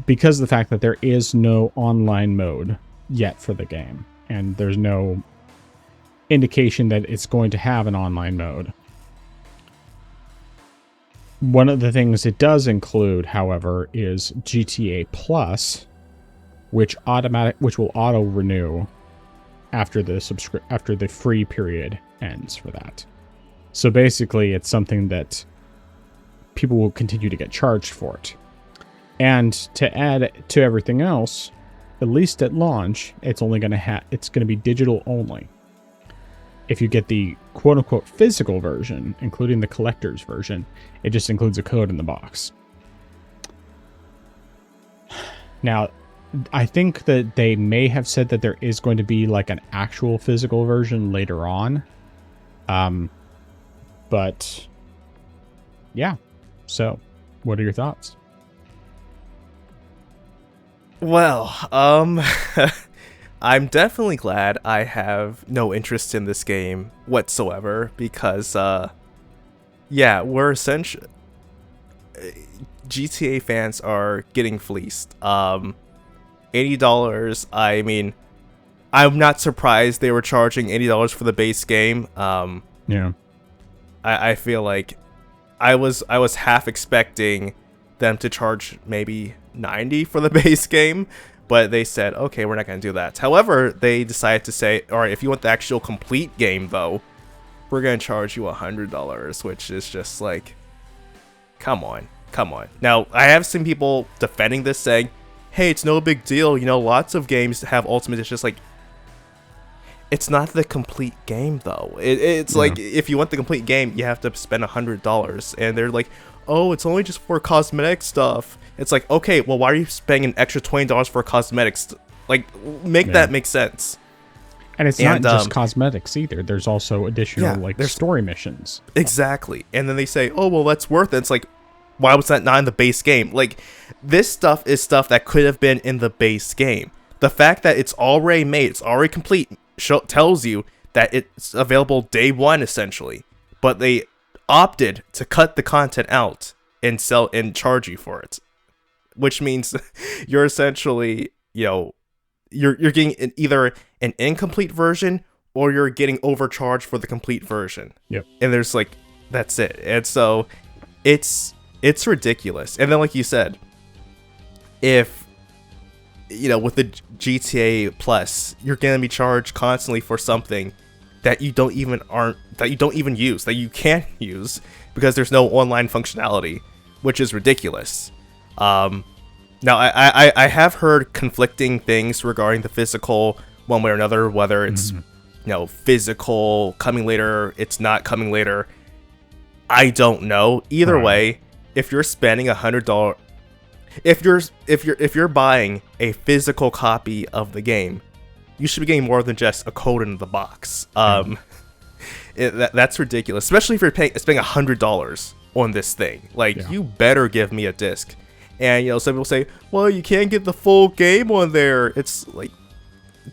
because of the fact that there is no online mode yet for the game, and there's no indication that it's going to have an online mode. One of the things it does include, however, is GTA Plus, which will auto renew after the free period ends for that. So basically, it's something that people will continue to get charged for it. And to add to everything else, at least at launch, it's only going to be digital only. If you get the quote-unquote physical version, including the collector's version, it just includes a code in the box. Now, I think that they may have said that there is going to be like an actual physical version later on. But yeah. So, what are your thoughts? Well, I'm definitely glad I have no interest in this game whatsoever, because yeah, we're essentially GTA fans are getting fleeced. $80. I mean, I'm not surprised they were charging $80 for the base game. Yeah. I feel like I was half expecting them to charge maybe 90 for the base game, but they said, okay, we're not going to do that. However, they decided to say, all right, if you want the actual complete game though, we're going to charge you $100, which is just like, come on. Now, I have seen people defending this, saying, hey, it's no big deal, you know, lots of games have Ultimate. It's just like, it's not the complete game though. It's like, if you want the complete game, you have to spend $100, and they're like, oh, it's only just for cosmetic stuff. It's like, okay, well, why are you spending an extra $20 for cosmetics? Like, make that make sense. And it's not just cosmetics either. There's also additional there's story missions. Exactly. And then they say, oh, well, that's worth it. It's like, why was that not in the base game? Like, this stuff is stuff that could have been in the base game. The fact that it's already made, it's already complete, tells you that it's available day one, essentially. But they opted to cut the content out and sell and charge you for it, which means you're essentially, you know, you're getting either an incomplete version or you're getting overcharged for the complete version. Yep. And there's like, that's it. And so it's ridiculous. And then, like you said, if, you know, with the GTA Plus, you're gonna be charged constantly for something that you don't even use, that you can't use because there's no online functionality, which is ridiculous. Now, I have heard conflicting things regarding the physical one way or another, whether it's you know, physical coming later, it's not coming later. I don't know. Either way, if you're spending $100, if you're buying a physical copy of the game, you should be getting more than just a code in the box. That's ridiculous, especially if you're spending $100 on this thing. Like, you better give me a disc. And, you know, some people say, well, you can't get the full game on there. It's like,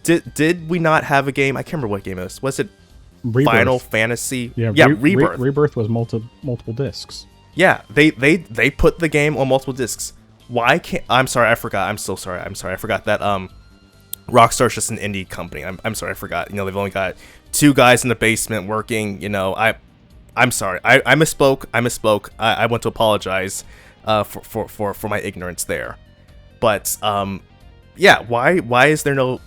did we not have a game? I can't remember what game it was. Was it Rebirth. Final Fantasy? Yeah, Rebirth. Rebirth was multiple discs. Yeah, they put the game on multiple discs. Why can't... I'm sorry, I forgot. I'm so sorry. I forgot that Rockstar's just an indie company. I'm sorry, I forgot. You know, they've only got 2 guys in the basement working. You know, I'm sorry. I misspoke. I want to apologize for my ignorance there. But yeah, why is there no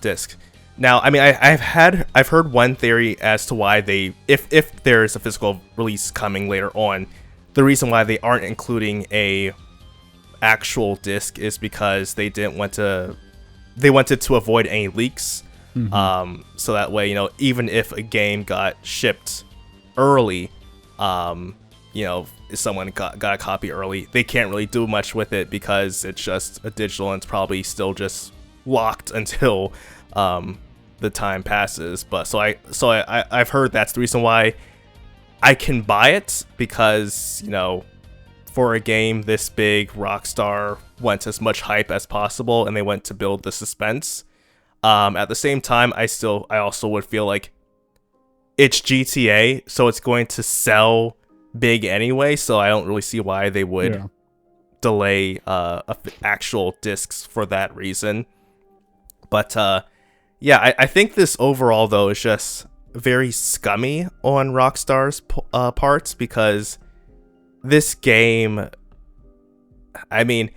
disc? Now, I mean, I've heard one theory as to why they, if there is a physical release coming later on, the reason why they aren't including a actual disc is because they wanted to avoid any leaks. So that way, you know, even if a game got shipped early, you know, if someone got a copy early, they can't really do much with it because it's just a digital and it's probably still just locked until the time passes. But so I've heard that's the reason why I can buy it, because, you know, for a game this big, Rockstar wants as much hype as possible and they went to build the suspense. At the same time, I also would feel like it's GTA, so it's going to sell big anyway, so I don't really see why they would delay actual discs for that reason. But yeah, I think this overall though is just very scummy on Rockstar's parts, because this game, I mean,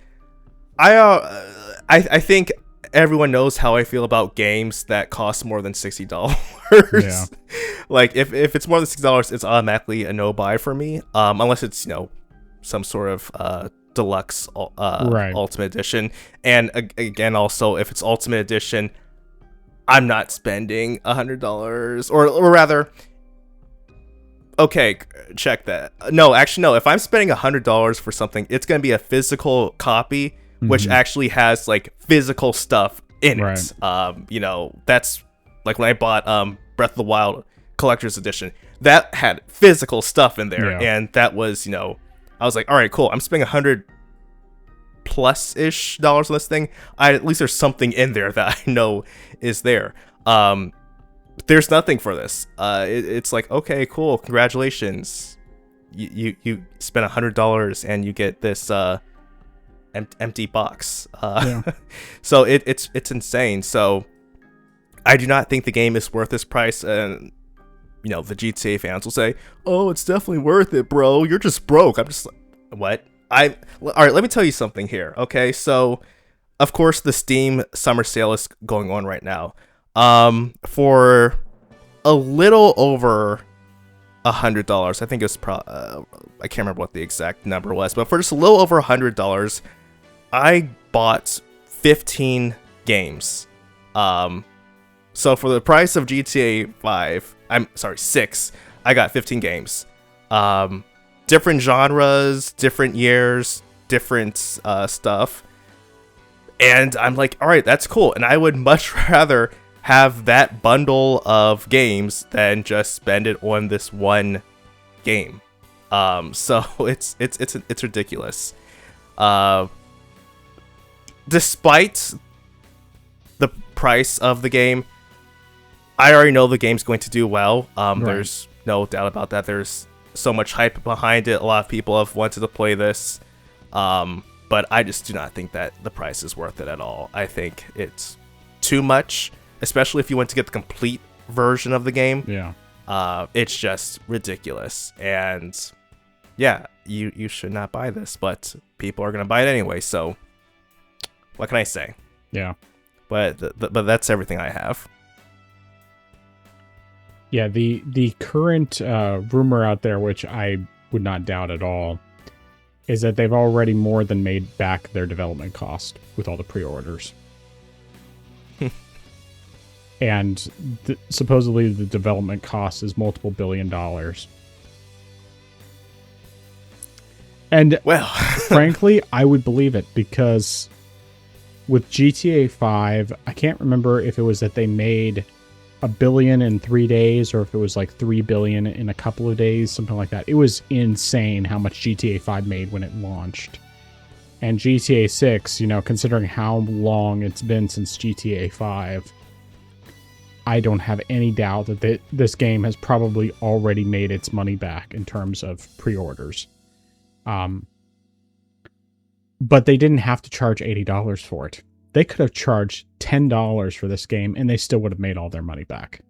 I think everyone knows how I feel about games that cost more than $60. Yeah. Like, if it's more than $60, it's automatically a no buy for me. Unless it's, you know, some sort of deluxe Ultimate Edition. And again, also, if it's Ultimate Edition, I'm not spending $100, or rather, okay, check that. No, actually, no. If I'm spending $100 for something, it's gonna be a physical copy, which actually has like physical stuff in it. You know, that's like when I bought Breath of the Wild Collector's Edition. That had physical stuff in there, and that was, you know, I was like, all right, cool. I'm spending $100+ ish on this thing. At least there's something in there that I know is there. There's nothing for this. It's like, okay, cool, congratulations. you spend $100 and you get this empty box. So it's insane. So I do not think the game is worth this price. And you know, the GTA fans will say, "Oh, it's definitely worth it, bro. You're just broke." I'm just like, what? All right. Let me tell you something here. Okay, so of course the Steam summer sale is going on right now. For a little over $100, I think it's I can't remember what the exact number was, but for just a little over $100, I bought 15 games. So for the price of GTA 6, I got 15 games. Different genres, different years, different stuff. And I'm like, all right, that's cool. And I would much rather have that bundle of games than just spend it on this one game. So it's ridiculous. Despite the price of the game, I already know the game's going to do well. Right. There's no doubt about that. There's so much hype behind it. A lot of people have wanted to play this. But I just do not think that the price is worth it at all. I think it's too much, especially if you want to get the complete version of the game. Yeah. It's just ridiculous. And yeah, you should not buy this, but people are going to buy it anyway. So what can I say? Yeah. But that's everything I have. Yeah, the current rumor out there, which I would not doubt at all, is that they've already more than made back their development cost with all the pre-orders. And supposedly the development cost is multiple $1 billion. And well, frankly, I would believe it, because with GTA 5, I can't remember if it was that they made $1 billion in 3 days or if it was like $3 billion in a couple of days, something like that. It was insane how much GTA 5 made when it launched. And GTA 6, you know, considering how long it's been since GTA 5, I don't have any doubt that this game has probably already made its money back in terms of pre-orders. But they didn't have to charge $80 for it. They could have charged $10 for this game, and they still would have made all their money back.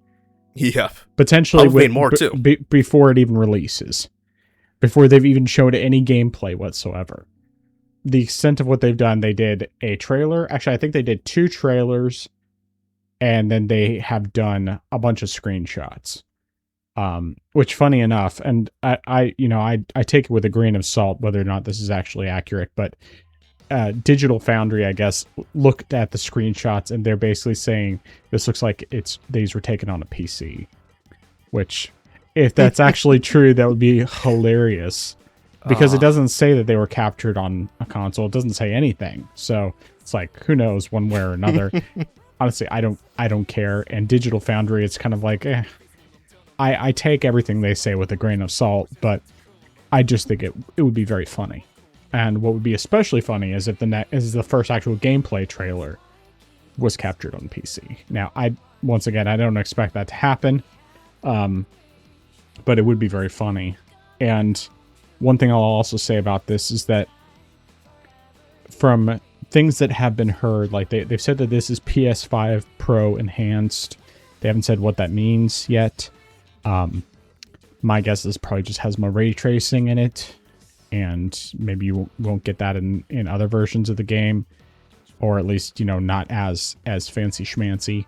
Yeah, potentially made more too before it even releases, before they've even showed any gameplay whatsoever. The extent of what they've done, they did a trailer. Actually, I think they did 2 trailers, and then they have done a bunch of screenshots. Which, funny enough, and I take it with a grain of salt whether or not this is actually accurate, but Digital Foundry, I guess, looked at the screenshots and they're basically saying this looks like these were taken on a PC. Which, if that's actually true, that would be hilarious, because it doesn't say that they were captured on a console. It doesn't say anything, so it's like, who knows, one way or another. Honestly, I don't care. And Digital Foundry, it's kind of like, I take everything they say with a grain of salt, but I just think it would be very funny. And what would be especially funny is if the first actual gameplay trailer was captured on PC. Now, once again, I don't expect that to happen, but it would be very funny. And one thing I'll also say about this is that from things that have been heard, like they've said that this is PS5 Pro enhanced. They haven't said what that means yet. My guess is probably just has more ray tracing in it, and maybe you won't get that in other versions of the game, or at least, you know, not as fancy schmancy,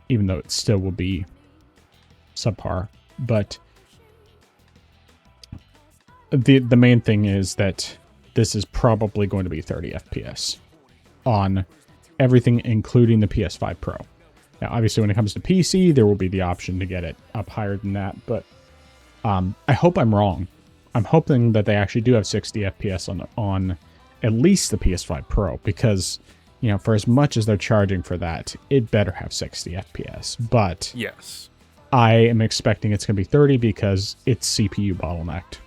even though it still will be subpar. But the main thing is that this is probably going to be 30 FPS on everything, including the PS5 Pro. Now, obviously, when it comes to PC, there will be the option to get it up higher than that, but I hope I'm wrong. I'm hoping that they actually do have 60 FPS on at least the PS5 Pro, because, you know, for as much as they're charging for that, it better have 60 FPS. But yes, I am expecting it's going to be 30 because it's CPU bottlenecked.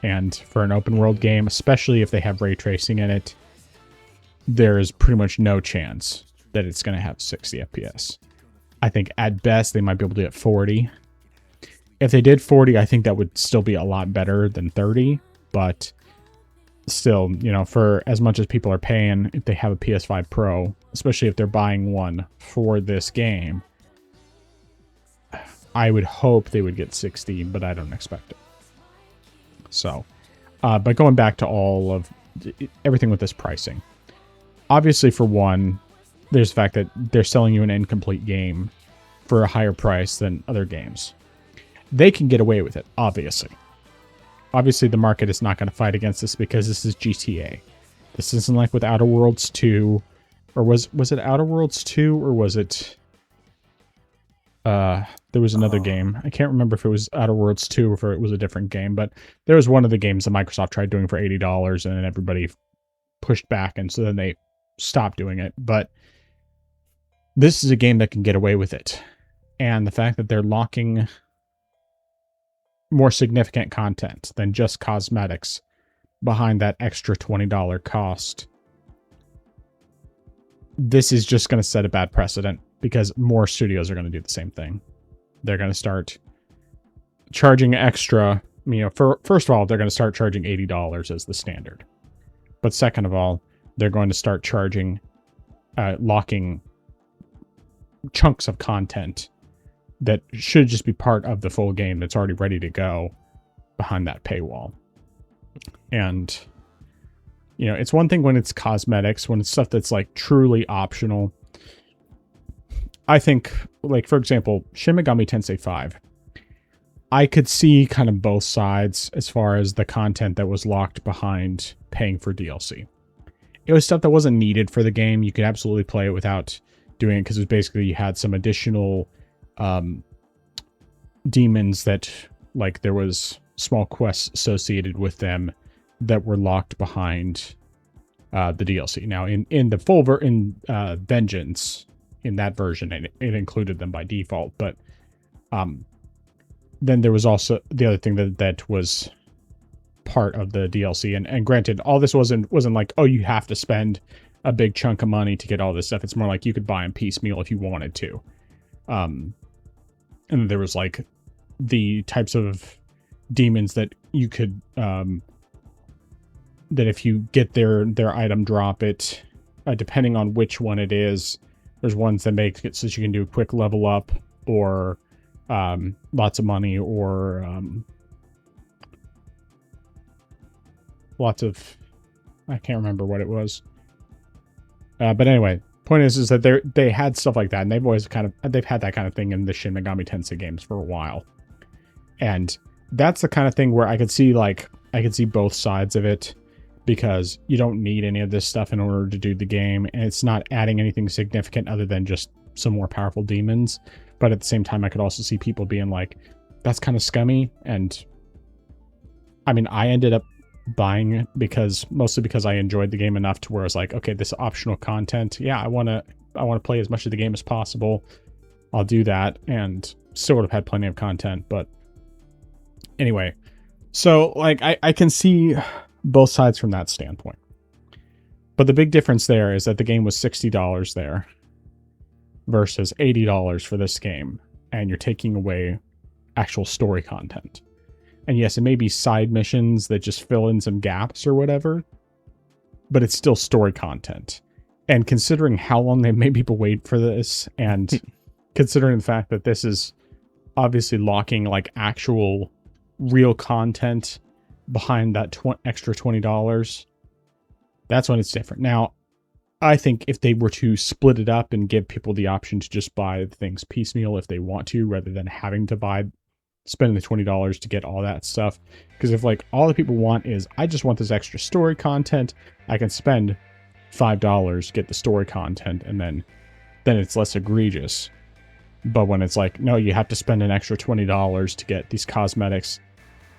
And for an open world game, especially if they have ray tracing in it, there's pretty much no chance that it's going to have 60 FPS. I think at best they might be able to get 40. If they did 40, I think that would still be a lot better than 30, but still, you know, for as much as people are paying, if they have a PS5 Pro, especially if they're buying one for this game, I would hope they would get 60, but I don't expect it. So, but going back to all of everything with this pricing, obviously for one, there's the fact that they're selling you an incomplete game for a higher price than other games. They can get away with it, obviously. Obviously, the market is not going to fight against this because this is GTA. This isn't like with Outer Worlds 2, or was it Outer Worlds 2, or was it... there was another game. I can't remember if it was Outer Worlds 2 or if it was a different game, but there was one of the games that Microsoft tried doing for $80, and then everybody pushed back, and so then they stopped doing it. But this is a game that can get away with it. And the fact that they're locking more significant content than just cosmetics behind that extra $20 cost, this is just going to set a bad precedent because more studios are going to do the same thing. They're going to start charging extra. You know, first of all, they're going to start charging $80 as the standard. But second of all, they're going to start charging, locking chunks of content that should just be part of the full game that's already ready to go behind that paywall. And, you know, it's one thing when it's cosmetics, when it's stuff that's like truly optional. I think, like, for example, Shin Megami Tensei 5. I could see kind of both sides as far as the content that was locked behind paying for DLC. It was stuff that wasn't needed for the game. You could absolutely play it without doing it because it was basically you had some additional demons that, like, there was small quests associated with them that were locked behind the DLC. Now, in the full Vengeance, in that version, it included them by default, but then there was also the other thing that was part of the DLC. And granted, all this wasn't like, oh, you have to spend a big chunk of money to get all this stuff. It's more like you could buy them piecemeal if you wanted to. And there was like the types of demons that you could, that if you get their item, drop it, depending on which one it is. There's ones that make it so that you can do a quick level up or lots of money or lots of, I can't remember what it was. But anyway, point is that they had stuff like that, and they've had that kind of thing in the Shin Megami Tensei games for a while. And that's the kind of thing where I could see both sides of it, because you don't need any of this stuff in order to do the game, and it's not adding anything significant other than just some more powerful demons. But at the same time, I could also see people being like, that's kind of scummy. And I mean, I ended up buying it mostly because I enjoyed the game enough to where I was like, okay, this optional content, yeah, I want to play as much of the game as possible. I'll do that, and still would have had plenty of content. But anyway, so like I can see both sides from that standpoint. But the big difference there is that the game was $60 there versus $80 for this game, and you're taking away actual story content. And yes, it may be side missions that just fill in some gaps or whatever, but it's still story content. And considering how long they made people wait for this, and considering the fact that this is obviously locking like actual real content behind that extra $20, that's when it's different. Now, I think if they were to split it up and give people the option to just buy things piecemeal if they want to, rather than having to spend the $20 to get all that stuff. Because if like all the people want is, I just want this extra story content, I can spend $5, get the story content, and then it's less egregious. But when it's like, no, you have to spend an extra $20 to get these cosmetics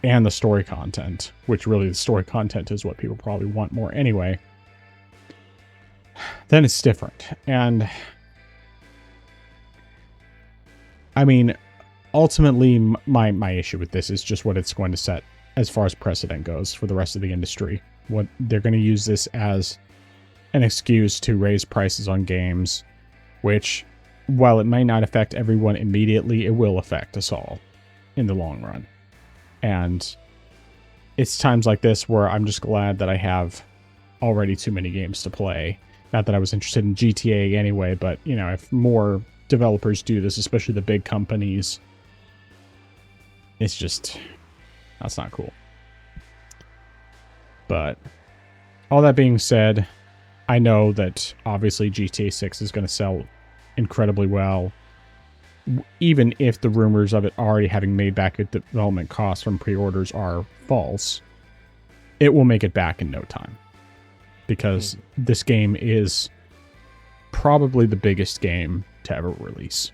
and the story content, which really the story content is what people probably want more anyway, then it's different. And I mean, ultimately, my issue with this is just what it's going to set as far as precedent goes for the rest of the industry. What they're going to use this as an excuse to raise prices on games, which, while it may not affect everyone immediately, it will affect us all. in the long run. And it's times like this where I'm just glad that I have already too many games to play. Not that I was interested in GTA anyway, but, you know, if more developers do this, especially the big companies, it's just, that's not cool. But all that being said, I know that obviously GTA 6 is going to sell incredibly well, even if the rumors of it already having made back its development costs from pre-orders are false. It will make it back in no time, because this game is probably the biggest game to ever release.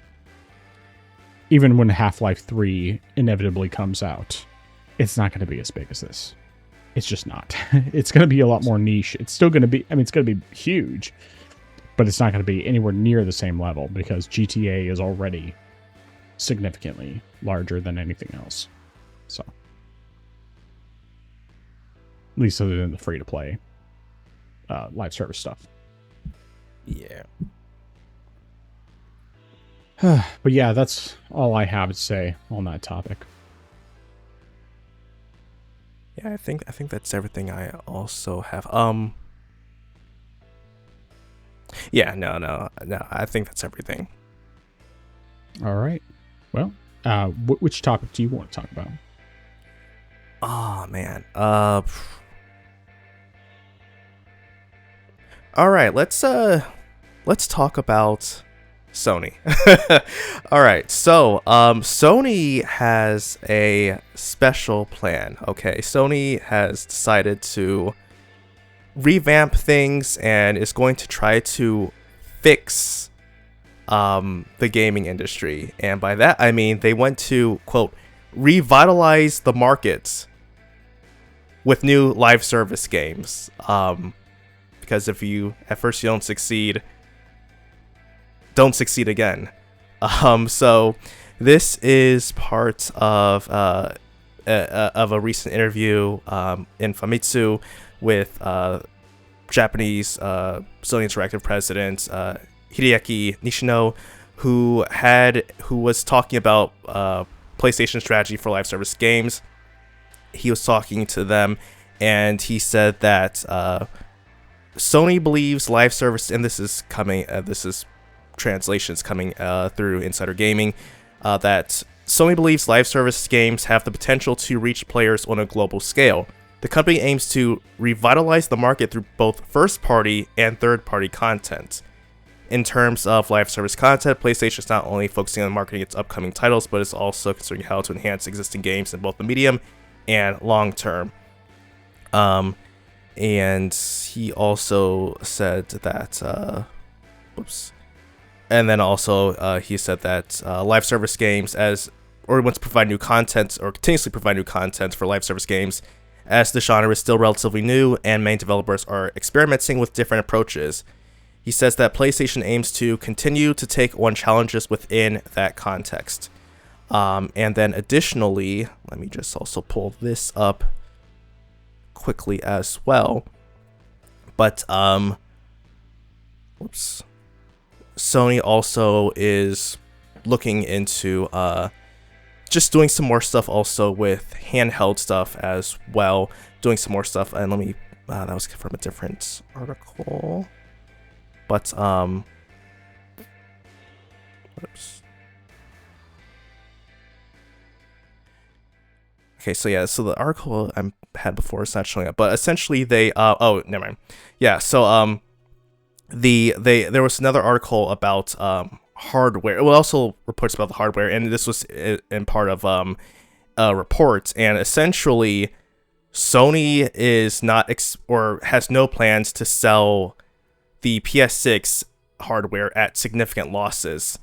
Even when Half-Life 3 inevitably comes out, it's not going to be as big as this. It's just not. It's going to be a lot more niche. It's still going to be, I mean, it's going to be huge, but it's not going to be anywhere near the same level because GTA is already significantly larger than anything else. So, at least other than the free-to-play live service stuff. Yeah. But yeah, that's all I have to say on that topic. Yeah, I think that's everything I also have. Yeah, no, I think that's everything. All right. Well, which topic do you want to talk about? Oh man. All right, let's talk about Sony. All right, so Sony has a special plan. Okay, Sony has decided to revamp things and is going to try to fix the gaming industry. And by that I mean they want to, quote, revitalize the market with new live service games. Because if you at first you don't succeed again. So this is part of a recent interview in Famitsu with Japanese Sony Interactive president Hideaki Nishino, who was talking about PlayStation strategy for live service games. He was talking to them, and he said that Sony believes live service, and this is coming. This is translations coming through Insider Gaming, that Sony believes live service games have the potential to reach players on a global scale. The company aims to revitalize the market through both first-party and third-party content. In terms of live service content, PlayStation is not only focusing on marketing its upcoming titles, but is also considering how to enhance existing games in both the medium and long term. And he also said that, and then also he said that live service games wants to provide new content or continuously provide new content for live service games, as the genre is still relatively new and many developers are experimenting with different approaches. He says that PlayStation aims to continue to take on challenges within that context. And then additionally, let me just also pull this up quickly as well. But Sony also is looking into just doing some more stuff also with handheld stuff as well. Doing some more stuff, and let me that was from a different article. But okay, so yeah, so the article I had before is not showing up, but essentially they oh, never mind. Yeah, so there was another article about hardware. Well, also reports about the hardware, and this was in part of a report, and essentially Sony is not or has no plans to sell the PS6 hardware at significant losses.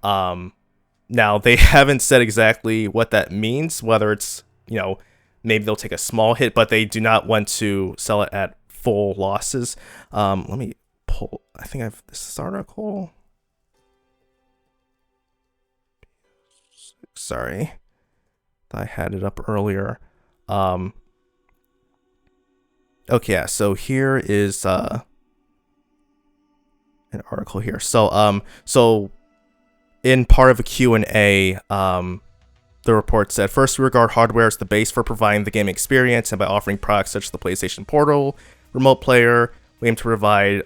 Now they haven't said exactly what that means, whether it's, you know, maybe they'll take a small hit, but they do not want to sell it at full losses. Let me pull, I think I've this article. Sorry, I had it up earlier. Okay, yeah, so here is an article here. So in part of a Q&A, The report said, first, we regard hardware as the base for providing the gaming experience, and by offering products such as the PlayStation Portal, Remote Player, we aim to provide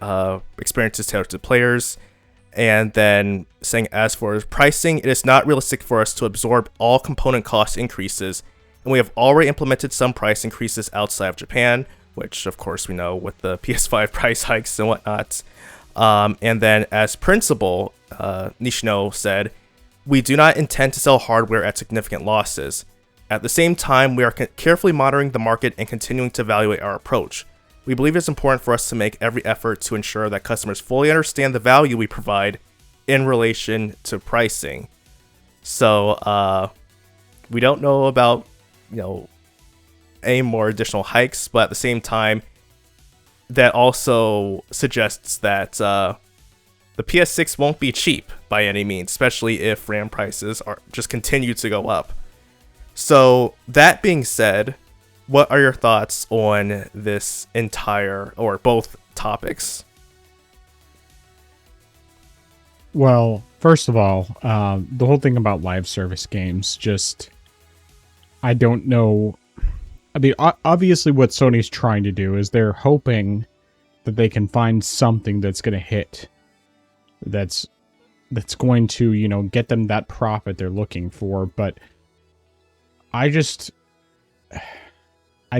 experiences tailored to players. And then saying, as for pricing, it is not realistic for us to absorb all component cost increases, and we have already implemented some price increases outside of Japan, which of course we know with the PS5 price hikes and whatnot. And then as principal, Nishino said, we do not intend to sell hardware at significant losses. At the same time, we are carefully monitoring the market and continuing to evaluate our approach. We believe it's important for us to make every effort to ensure that customers fully understand the value we provide in relation to pricing. So, we don't know about, any more additional hikes, but at the same time, that also suggests that the PS6 won't be cheap by any means, especially if RAM prices are just continue to go up. So, that being said, what are your thoughts on this entire, or both topics? Well, first of all, the whole thing about live service games, I don't know. I mean, obviously what Sony's trying to do is they're hoping that they can find something that's going to hit, that's going to, get them that profit they're looking for, but I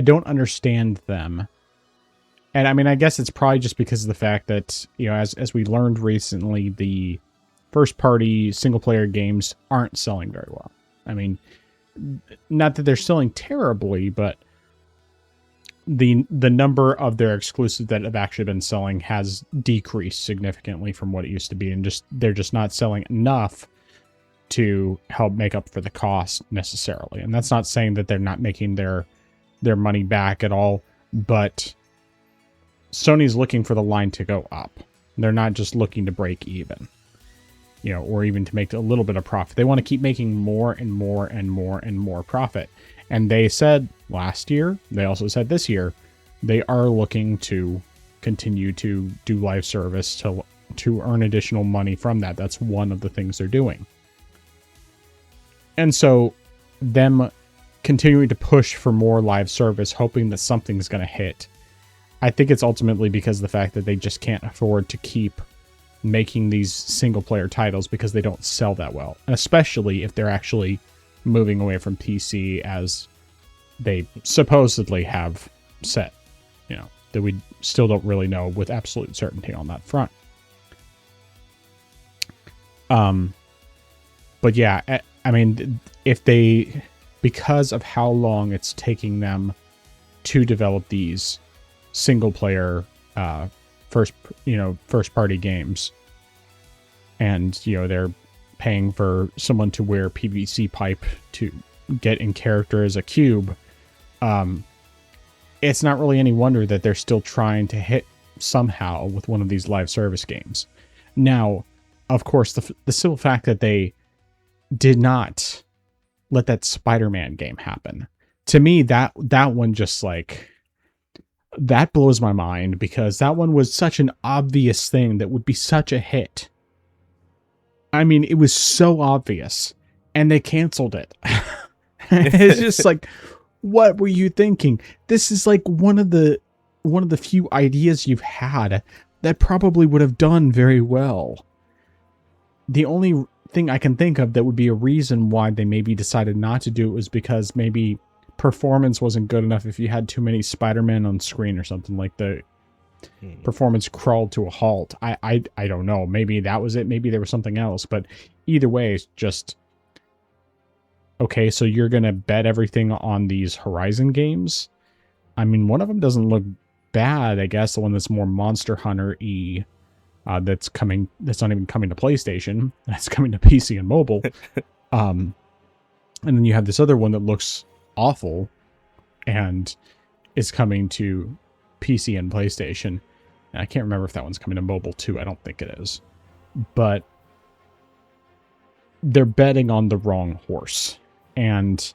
don't understand them. And I mean, I guess it's probably just because of the fact that, as we learned recently, the first party single player games aren't selling very well. I mean, not that they're selling terribly, but the number of their exclusives that have actually been selling has decreased significantly from what it used to be, and they're just not selling enough to help make up for the cost necessarily. And that's not saying that they're not making their money back at all, but Sony's looking for the line to go up. They're not just looking to break even, or even to make a little bit of profit. They want to keep making more and more and more and more profit. And they said last year, they also said this year, they are looking to continue to do live service to earn additional money from that. That's one of the things they're doing. And so them continuing to push for more live service, hoping that something's going to hit, I think it's ultimately because of the fact that they just can't afford to keep making these single player titles because they don't sell that well. And especially if they're actually moving away from PC as they supposedly have said, that we still don't really know with absolute certainty on that front. But yeah, I mean, because of how long it's taking them to develop these single player first party games, and they're paying for someone to wear PVC pipe to get in character as a cube, it's not really any wonder that they're still trying to hit somehow with one of these live service games. Now, of course, the simple fact that they did not let that Spider-Man game happen, to me, that one just that blows my mind, because that one was such an obvious thing that would be such a hit. I mean, it was so obvious, and they canceled it. It's just what were you thinking? This is one of the few ideas you've had that probably would have done very well. The only thing I can think of that would be a reason why they maybe decided not to do it was because maybe performance wasn't good enough if you had too many Spider-Man on screen or something, like the performance crawled to a halt. I don't know. Maybe that was it. Maybe there was something else. But either way, it's just, okay, so you're going to bet everything on these Horizon games? I mean, one of them doesn't look bad, I guess. The one that's more Monster Hunter-y, that's not even coming to PlayStation. That's coming to PC and mobile. And then you have this other one that looks awful and is coming to PC and PlayStation. And I can't remember if that one's coming to mobile too. I don't think it is. But they're betting on the wrong horse. And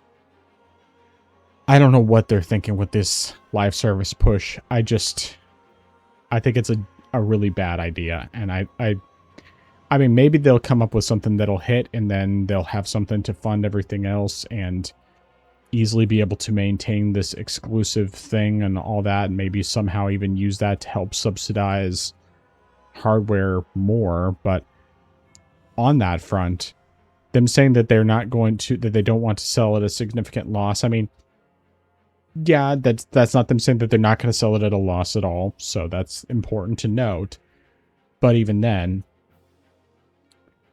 I don't know what they're thinking with this live service push. I think it's a really bad idea. And I I mean, maybe they'll come up with something that'll hit, and then they'll have something to fund everything else and easily be able to maintain this exclusive thing and all that, and maybe somehow even use that to help subsidize hardware more. But on that front, them saying that they're not going to, that they don't want to sell at a significant loss, I mean, yeah, that's not them saying that they're not going to sell it at a loss at all, so that's important to note. But even then,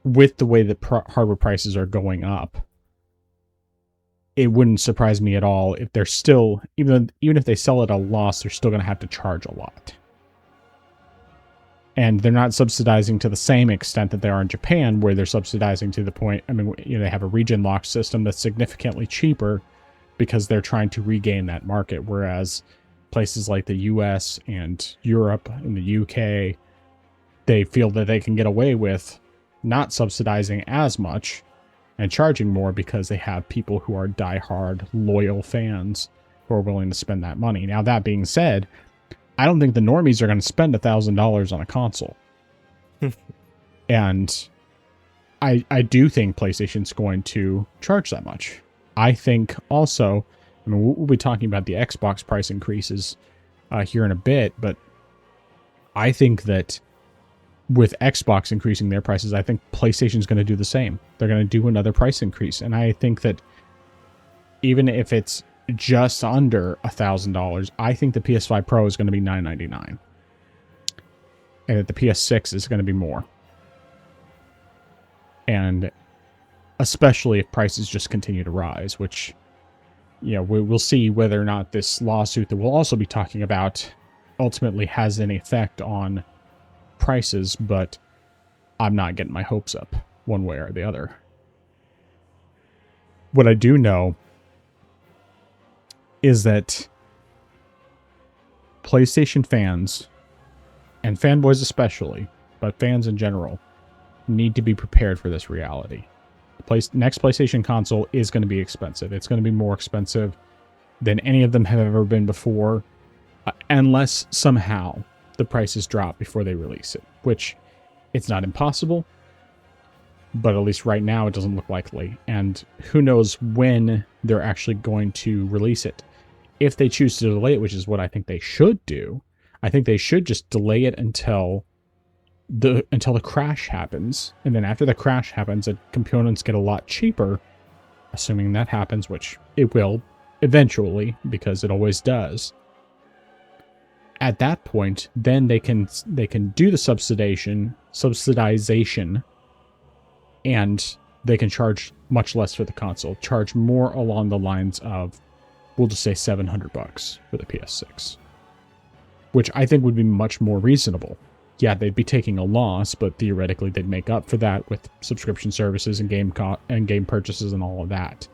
with the way that hardware prices are going up, it wouldn't surprise me at all if they're still, even if they sell at a loss, they're still going to have to charge a lot. And they're not subsidizing to the same extent that they are in Japan, where they're subsidizing to the point, I mean, you know, they have a region lock system that's significantly cheaper because they're trying to regain that market, whereas places like the US and Europe and the UK, they feel that they can get away with not subsidizing as much and charging more because they have people who are diehard, loyal fans who are willing to spend that money. Now, that being said, I don't think the normies are going to spend $1,000 on a console. And I do think PlayStation's going to charge that much. I think also, I mean, we'll be talking about the Xbox price increases here in a bit, but I think that with Xbox increasing their prices, I think PlayStation's going to do the same. They're going to do another price increase. And I think that even if it's just under $1,000, I think the PS5 Pro is going to be $999. And that the PS6 is going to be more. And especially if prices just continue to rise, which, you know, we'll see whether or not this lawsuit that we'll also be talking about ultimately has any effect on prices, but I'm not getting my hopes up one way or the other. What I do know is that PlayStation fans, and fanboys especially, but fans in general, need to be prepared for this reality. Next PlayStation console is going to be expensive. It's going to be more expensive than any of them have ever been before, unless somehow the prices drop before they release it, which it's not impossible, but at least right now it doesn't look likely. And who knows when they're actually going to release it. If they choose to delay it, which is what I think they should do, I think they should just delay it until the crash happens. And then after the crash happens, the components get a lot cheaper, assuming that happens, which it will eventually, because it always does. At that point, then they can do the subsidization, and they can charge much less for the console. Charge more along the lines of, we'll just say $700 for the PS6, which I think would be much more reasonable. Yeah, they'd be taking a loss, but theoretically they'd make up for that with subscription services and game purchases and all of that.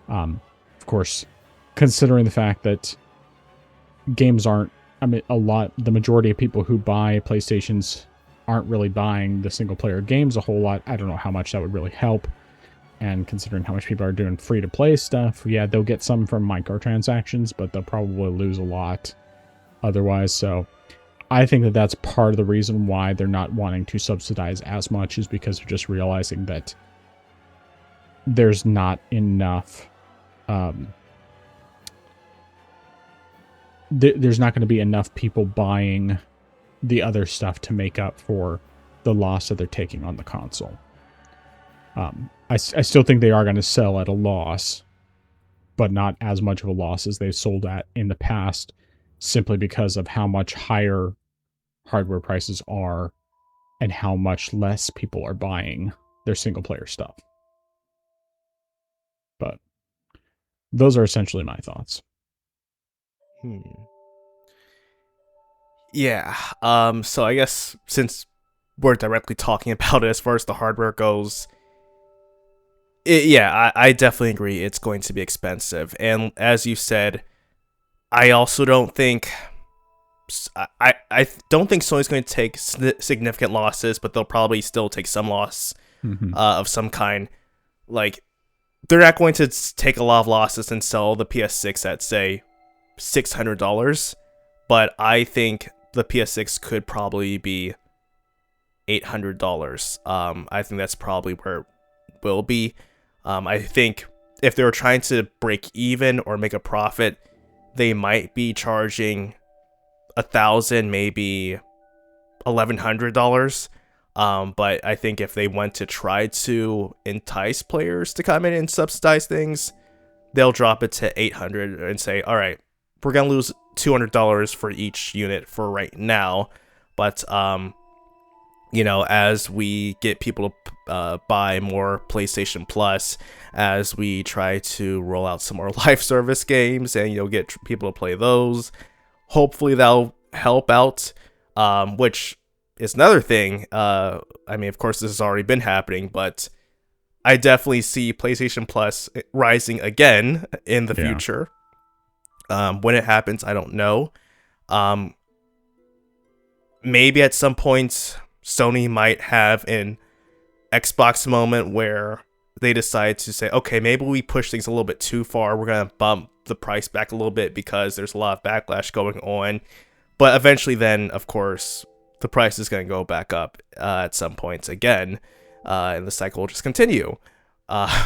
Of course, considering the fact that games aren't, I mean, the majority of people who buy PlayStations aren't really buying the single-player games a whole lot. I don't know how much that would really help. And considering how much people are doing free-to-play stuff, yeah, they'll get some from microtransactions, but they'll probably lose a lot otherwise. So I think that that's part of the reason why they're not wanting to subsidize as much, is because they're just realizing that there's not enough... there's not going to be enough people buying the other stuff to make up for the loss that they're taking on the console. I still think they are going to sell at a loss, but not as much of a loss as they've sold at in the past, simply because of how much higher hardware prices are and how much less people are buying their single-player stuff. But those are essentially my thoughts. Yeah. So I guess since we're directly talking about it as far as the hardware goes, I definitely agree it's going to be expensive. And as you said, I also don't think... I don't think Sony's going to take significant losses, but they'll probably still take some loss of some kind. Like, they're not going to take a lot of losses and sell the PS6 at, say, $600, but I think the PS6 could probably be $800. I think that's probably where it will be. I think if they were trying to break even or make a profit, they might be charging $1,000, maybe $1,100. But I think if they want to try to entice players to come in and subsidize things, they'll drop it to $800 and say, all right, we're going to lose $200 for each unit for right now. But, as we get people to buy more PlayStation Plus, as we try to roll out some more live service games and, get people to play those, hopefully that'll help out, which is another thing. Of course, this has already been happening, but I definitely see PlayStation Plus rising again in the future. When it happens, I don't know. Maybe at some point, Sony might have an Xbox moment where they decide to say, okay, maybe we push things a little bit too far. We're going to bump the price back a little bit because there's a lot of backlash going on. But eventually then, of course, the price is going to go back up at some points again. And the cycle will just continue. But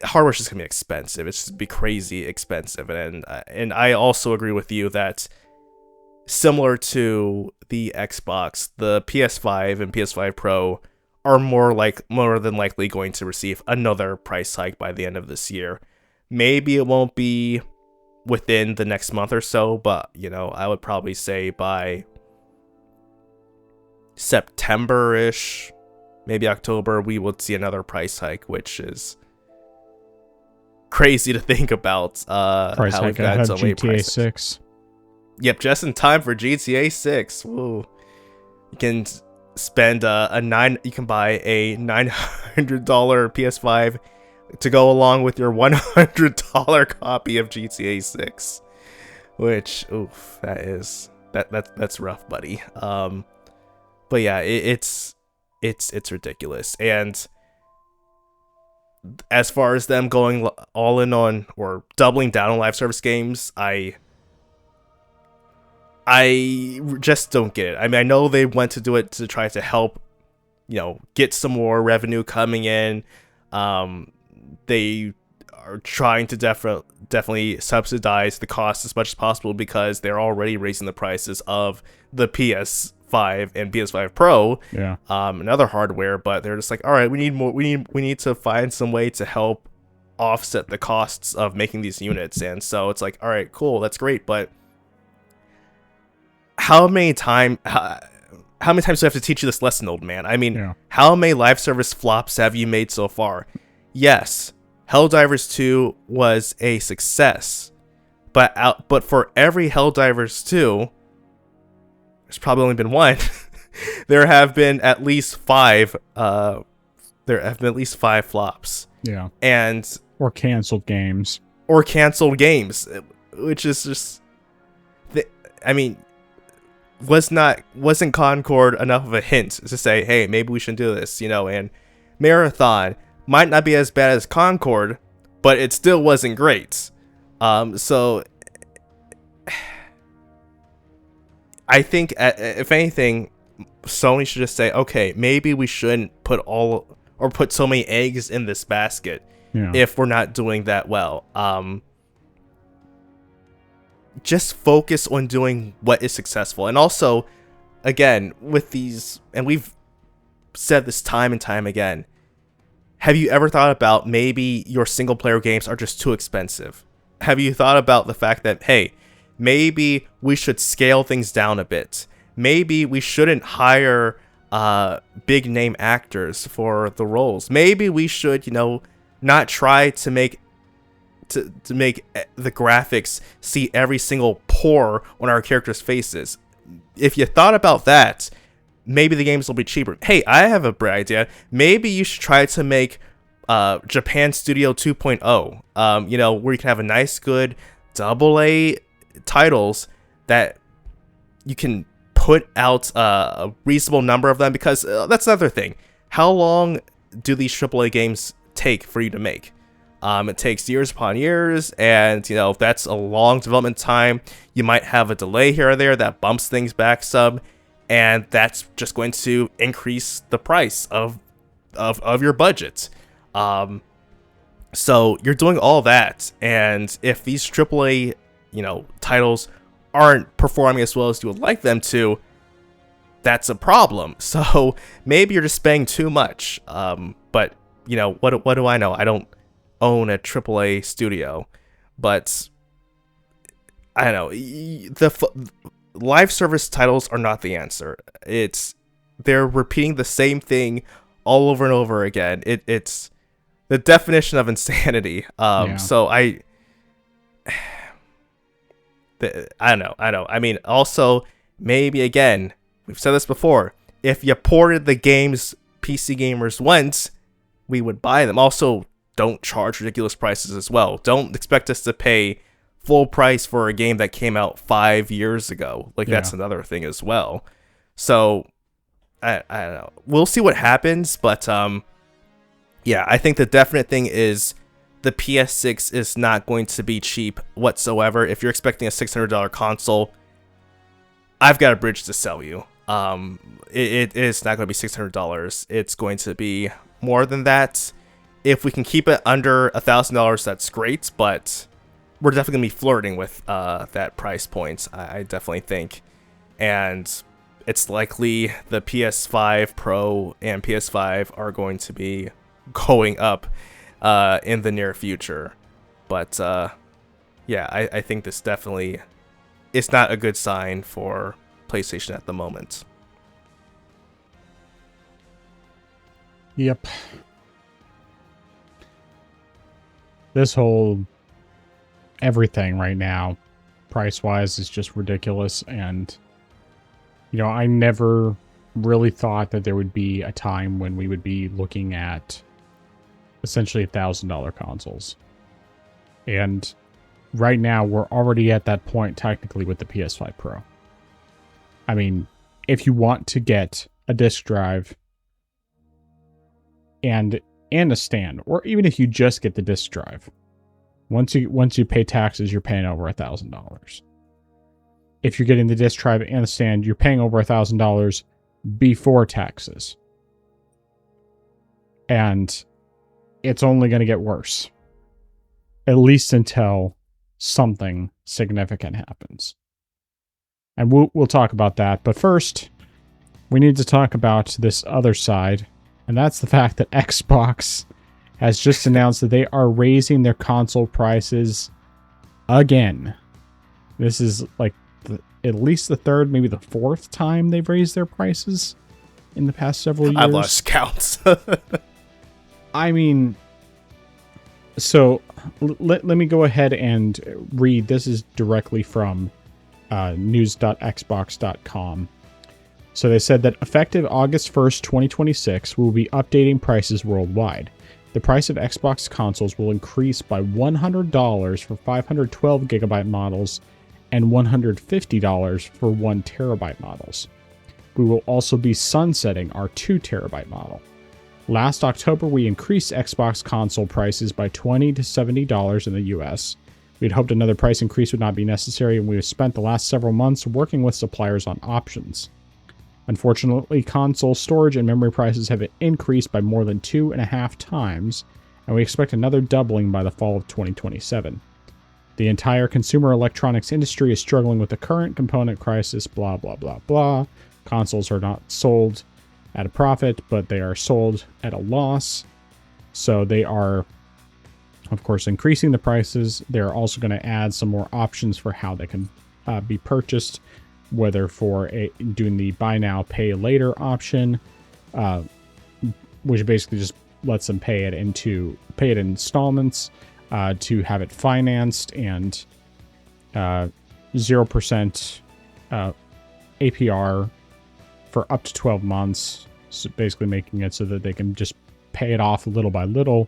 hardware's just gonna be expensive. It's just be crazy expensive, and I also agree with you that similar to the Xbox, the PS5 and PS5 Pro are more than likely going to receive another price hike by the end of this year. Maybe it won't be within the next month or so, but I would probably say by September-ish, maybe October, we will see another price hike, which is crazy to think about. Price how hike we've got ahead so many GTA 6. Yep, just in time for GTA 6. Woo. You can spend you can buy a $900 PS5 to go along with your $100 copy of GTA 6. Which, oof, that's rough, buddy. But yeah, it's ridiculous. And as far as them going all in on or doubling down on live service games, I just don't get it. I know they went to do it to try to help, get some more revenue coming in. They are trying to definitely subsidize the cost as much as possible because they're already raising the prices of the PS5 and PS5 Pro, and other hardware. But they're just like, all right, we need more. We need to find some way to help offset the costs of making these units. And so it's like, all right, cool, that's great, but how many times do I have to teach you this lesson, old man? How many live service flops have you made so far? Yes, Helldivers 2 was a success, but for every Helldivers 2, there's probably only been one. There have been at least 5. There have been at least 5 flops. Yeah, or canceled games, which is just. Wasn't Concord enough of a hint to say, hey, maybe we should do this, and Marathon might not be as bad as Concord, but it still wasn't great. So I think if anything, Sony should just say, okay, maybe we shouldn't put so many eggs in this basket if we're not doing that well. Just focus on doing what is successful. And also, again, with these, and we've said this time and time again, have you ever thought about maybe your single player games are just too expensive? Have you thought about the fact that, hey, maybe we should scale things down a bit? Maybe we shouldn't hire big name actors for the roles. Maybe we should, not try to make the graphics see every single pore on our characters' faces. If you thought about that, maybe the games will be cheaper. Hey, I have a bright idea. Maybe you should try to make Japan Studio 2.0, where you can have a nice, good AA titles that you can put out a reasonable number of them, because that's another thing. How long do these AAA games take for you to make? It takes years upon years, and if that's a long development time, you might have a delay here or there that bumps things back some, and that's just going to increase the price of your budget. So you're doing all that, and if these AAA titles aren't performing as well as you would like them to, that's a problem. So maybe you're just paying too much. But what do I know? I don't own a AAA studio, but I don't know. Live service titles are not the answer. They're repeating the same thing all over and over again. It's the definition of insanity. So I don't know. I mean, also, maybe again, we've said this before, if you ported the games PC gamers want, we would buy them. Also, don't charge ridiculous prices as well. Don't expect us to pay full price for a game that came out 5 years ago. That's another thing as well. So, I don't know. We'll see what happens, but I think the definite thing is the PS6 is not going to be cheap whatsoever. If you're expecting a $600 console, I've got a bridge to sell you. It is not going to be $600. It's going to be more than that. If we can keep it under $1,000, that's great, but we're definitely going to be flirting with that price point, I definitely think. And it's likely the PS5 Pro and PS5 are going to be going up in the near future. But I think this definitely is not a good sign for PlayStation at the moment. Yep. This whole everything right now, price-wise, is just ridiculous. And, I never really thought that there would be a time when we would be looking at essentially $1,000 consoles. And right now, we're already at that point technically with the PS5 Pro. I mean, if you want to get a disc drive and a stand, or even if you just get the disc drive, once you pay taxes, you're paying over $1,000. If you're getting the disc drive and the stand, you're paying over $1,000 before taxes. And it's only going to get worse. At least until something significant happens. And we'll talk about that. But first, we need to talk about this other side. And that's the fact that Xbox has just announced that they are raising their console prices again. This is at least the third, maybe the fourth time they've raised their prices in the past several years. I've lost count. I mean, so let me go ahead and read. This is directly from news.xbox.com. So they said that effective August 1st, 2026, we will be updating prices worldwide. The price of Xbox consoles will increase by $100 for 512 gigabyte models and $150 for 1 terabyte models. We will also be sunsetting our 2 terabyte model. Last October, we increased Xbox console prices by $20 to $70 in the US. We had hoped another price increase would not be necessary, and we have spent the last several months working with suppliers on options. Unfortunately, console storage and memory prices have increased by more than 2.5 times, and we expect another doubling by the fall of 2027. The entire consumer electronics industry is struggling with the current component crisis, blah, blah, blah, blah. Consoles are not sold at a profit, but they are sold at a loss. So they are, of course, increasing the prices. They're also going to add some more options for how they can be purchased, whether for doing the buy now, pay later option, which basically just lets them pay it in installments, to have it financed, and 0% APR for up to 12 months. So basically making it so that they can just pay it off little by little.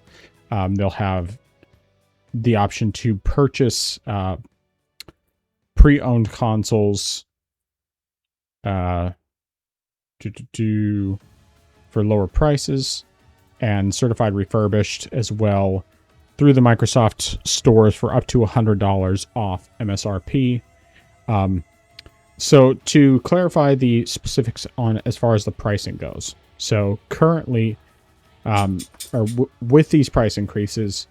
They'll have the option to purchase pre-owned consoles for lower prices, and certified refurbished as well through the Microsoft stores for up to $100 off MSRP. So to clarify the specifics on as far as the pricing goes. So currently, with these price increases,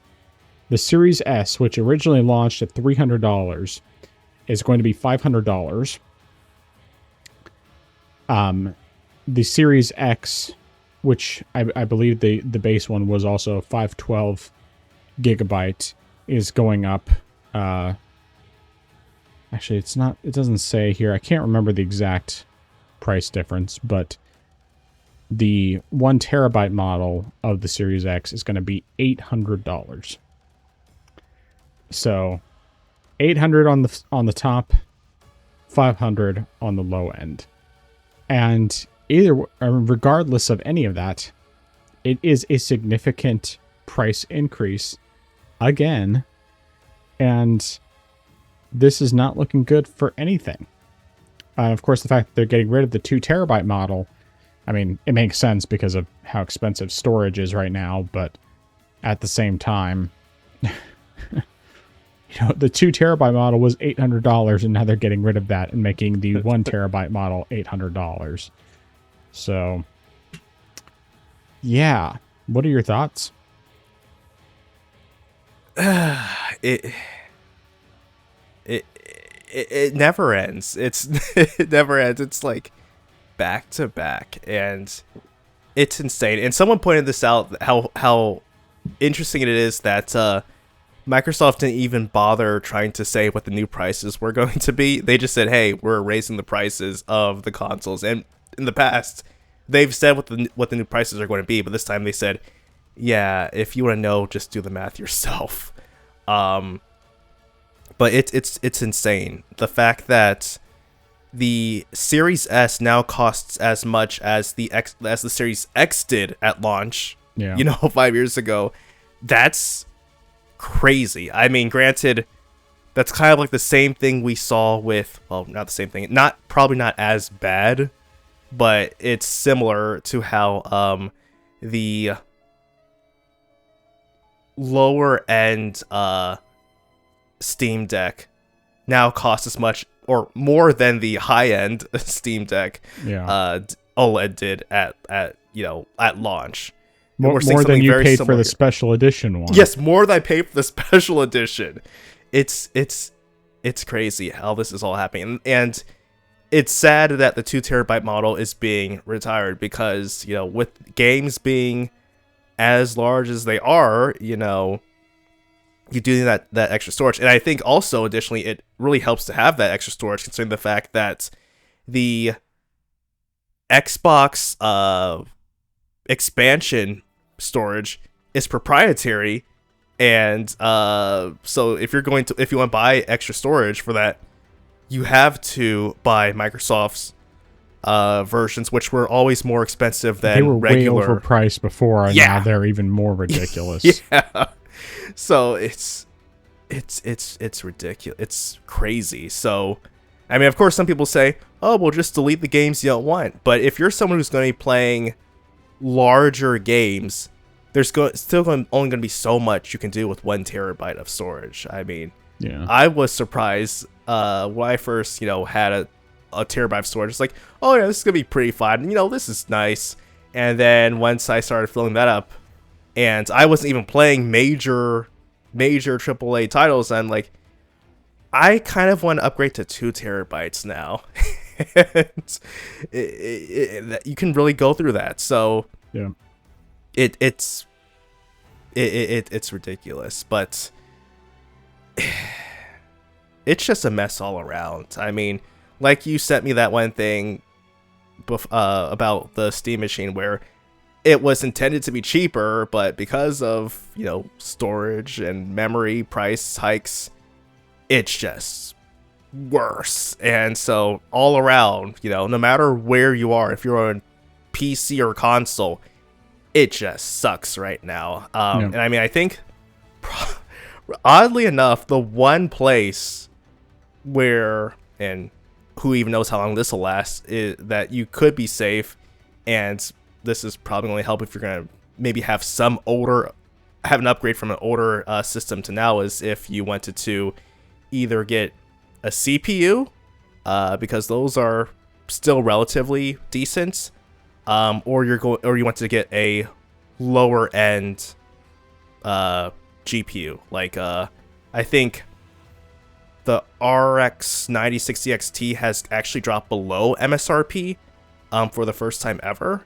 the Series S, which originally launched at $300, is going to be $500. The Series X, which I believe the base one was also 512 gigabyte, is going up. Actually, it doesn't say here. I can't remember the exact price difference, but the 1 terabyte model of the Series X is going to be $800. So, $800 on the top, $500 on the low end. And regardless of any of that, it is a significant price increase again, and this is not looking good for anything. Of course, the fact that they're getting rid of the 2 terabyte model, I mean, it makes sense because of how expensive storage is right now, but at the same time, the 2 terabyte model was $800, and now they're getting rid of that and making the 1 terabyte model $800. So, yeah. What are your thoughts? It never ends. It never ends. It's like back to back, and it's insane. And someone pointed this out, how interesting it is that Microsoft didn't even bother trying to say what the new prices were going to be. They just said, "Hey, we're raising the prices of the consoles." And in the past, they've said what the new prices are going to be, but this time they said, "Yeah, if you want to know, just do the math yourself." But it's insane. The fact that the Series S now costs as much as the Series X did at launch. Yeah. 5 years ago. That's crazy. I mean, granted, that's kind of like the same thing we saw with, well, not the same thing, probably not as bad, but it's similar to how the lower end Steam Deck now costs as much or more than the high end Steam Deck OLED did at launch. More than you paid for the special edition one. Yes, more than I paid for the special edition. It's crazy how this is all happening, and it's sad that the 2 terabyte model is being retired because with games being as large as they are, you do need that extra storage. And I think also additionally it really helps to have that extra storage, considering the fact that the Xbox expansion storage is proprietary, and so if you want to buy extra storage for that, you have to buy Microsoft's versions, which were always more expensive than regular. They were way overpriced before, and now they're even more ridiculous. Yeah. So it's ridiculous. It's crazy. So, I mean, of course, some people say, "Oh, well, just delete the games you don't want." But if you're someone who's going to be playing larger games, there's only going to be so much you can do with 1 terabyte of storage. I mean, I was surprised when I first, had a terabyte of storage. It's like, oh yeah, this is gonna be pretty fine. This is nice. And then once I started filling that up, and I wasn't even playing major AAA titles, I'm like, I kind of want to upgrade to 2 terabytes now. And you can really go through that. So yeah, it's ridiculous, but it's just a mess all around. I mean, like you sent me that one thing about the Steam machine where it was intended to be cheaper, but because of storage and memory price hikes, it's just worse. And so all around, no matter where you are, if you're on PC or console, it just sucks right now. And I mean, I think oddly enough, the one place where, and who even knows how long this will last, is that you could be safe, and this is probably going to help if you're going to maybe have some older have an upgrade from an older system to now is if you wanted to either get a CPU, because those are still relatively decent, or you want to get a lower end GPU. Like I think the RX 9060 XT has actually dropped below MSRP for the first time ever,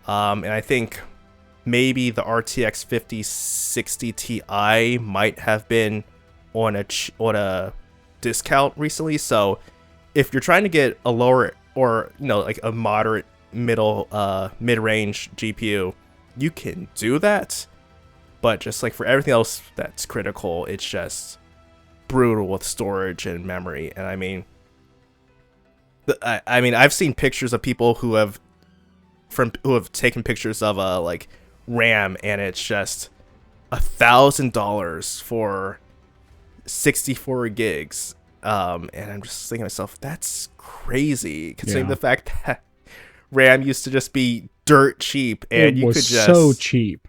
and I think maybe the RTX 5060 Ti might have been on a discount recently. So if you're trying to get a lower, or like a moderate mid-range GPU, you can do that. But just like for everything else that's critical, it's just brutal with storage and memory. And I mean I've seen pictures of people who have taken pictures of like RAM, and it's just $1,000 for 64 gigs. And I'm just thinking to myself, that's crazy, considering the fact that RAM used to just be dirt cheap, and you could just so cheap.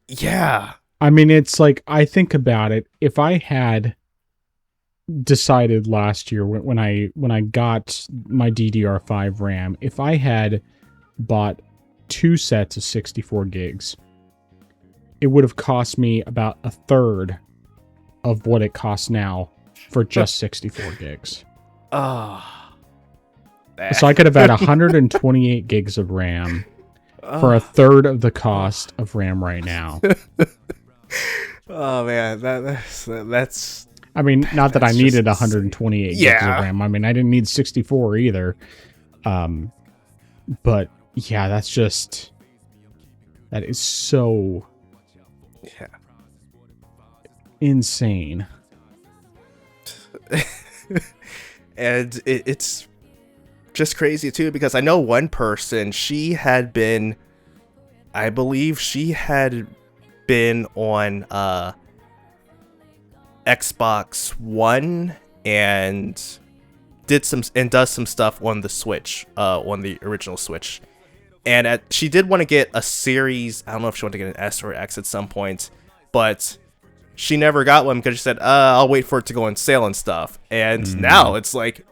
Yeah. I mean, it's like, I think about it. If I had decided last year when I got my DDR5 RAM, if I had bought 2 sets of 64 gigs, it would have cost me about a third of what it costs now for just 64 gigs. Oh. So I could have had 128 gigs of RAM for a third of the cost of RAM right now. Oh man, that's. I mean, not that I needed 128 gigs of RAM. I mean, I didn't need 64 either. But yeah, that is so insane. And it's just crazy too, because I know one person, I believe she had been on Xbox One and does some stuff on the Switch, on the original Switch. And she did want to get a series. I don't know if she wanted to get an S or X at some point, but she never got one because she said, I'll wait for it to go on sale and stuff. And now it's like,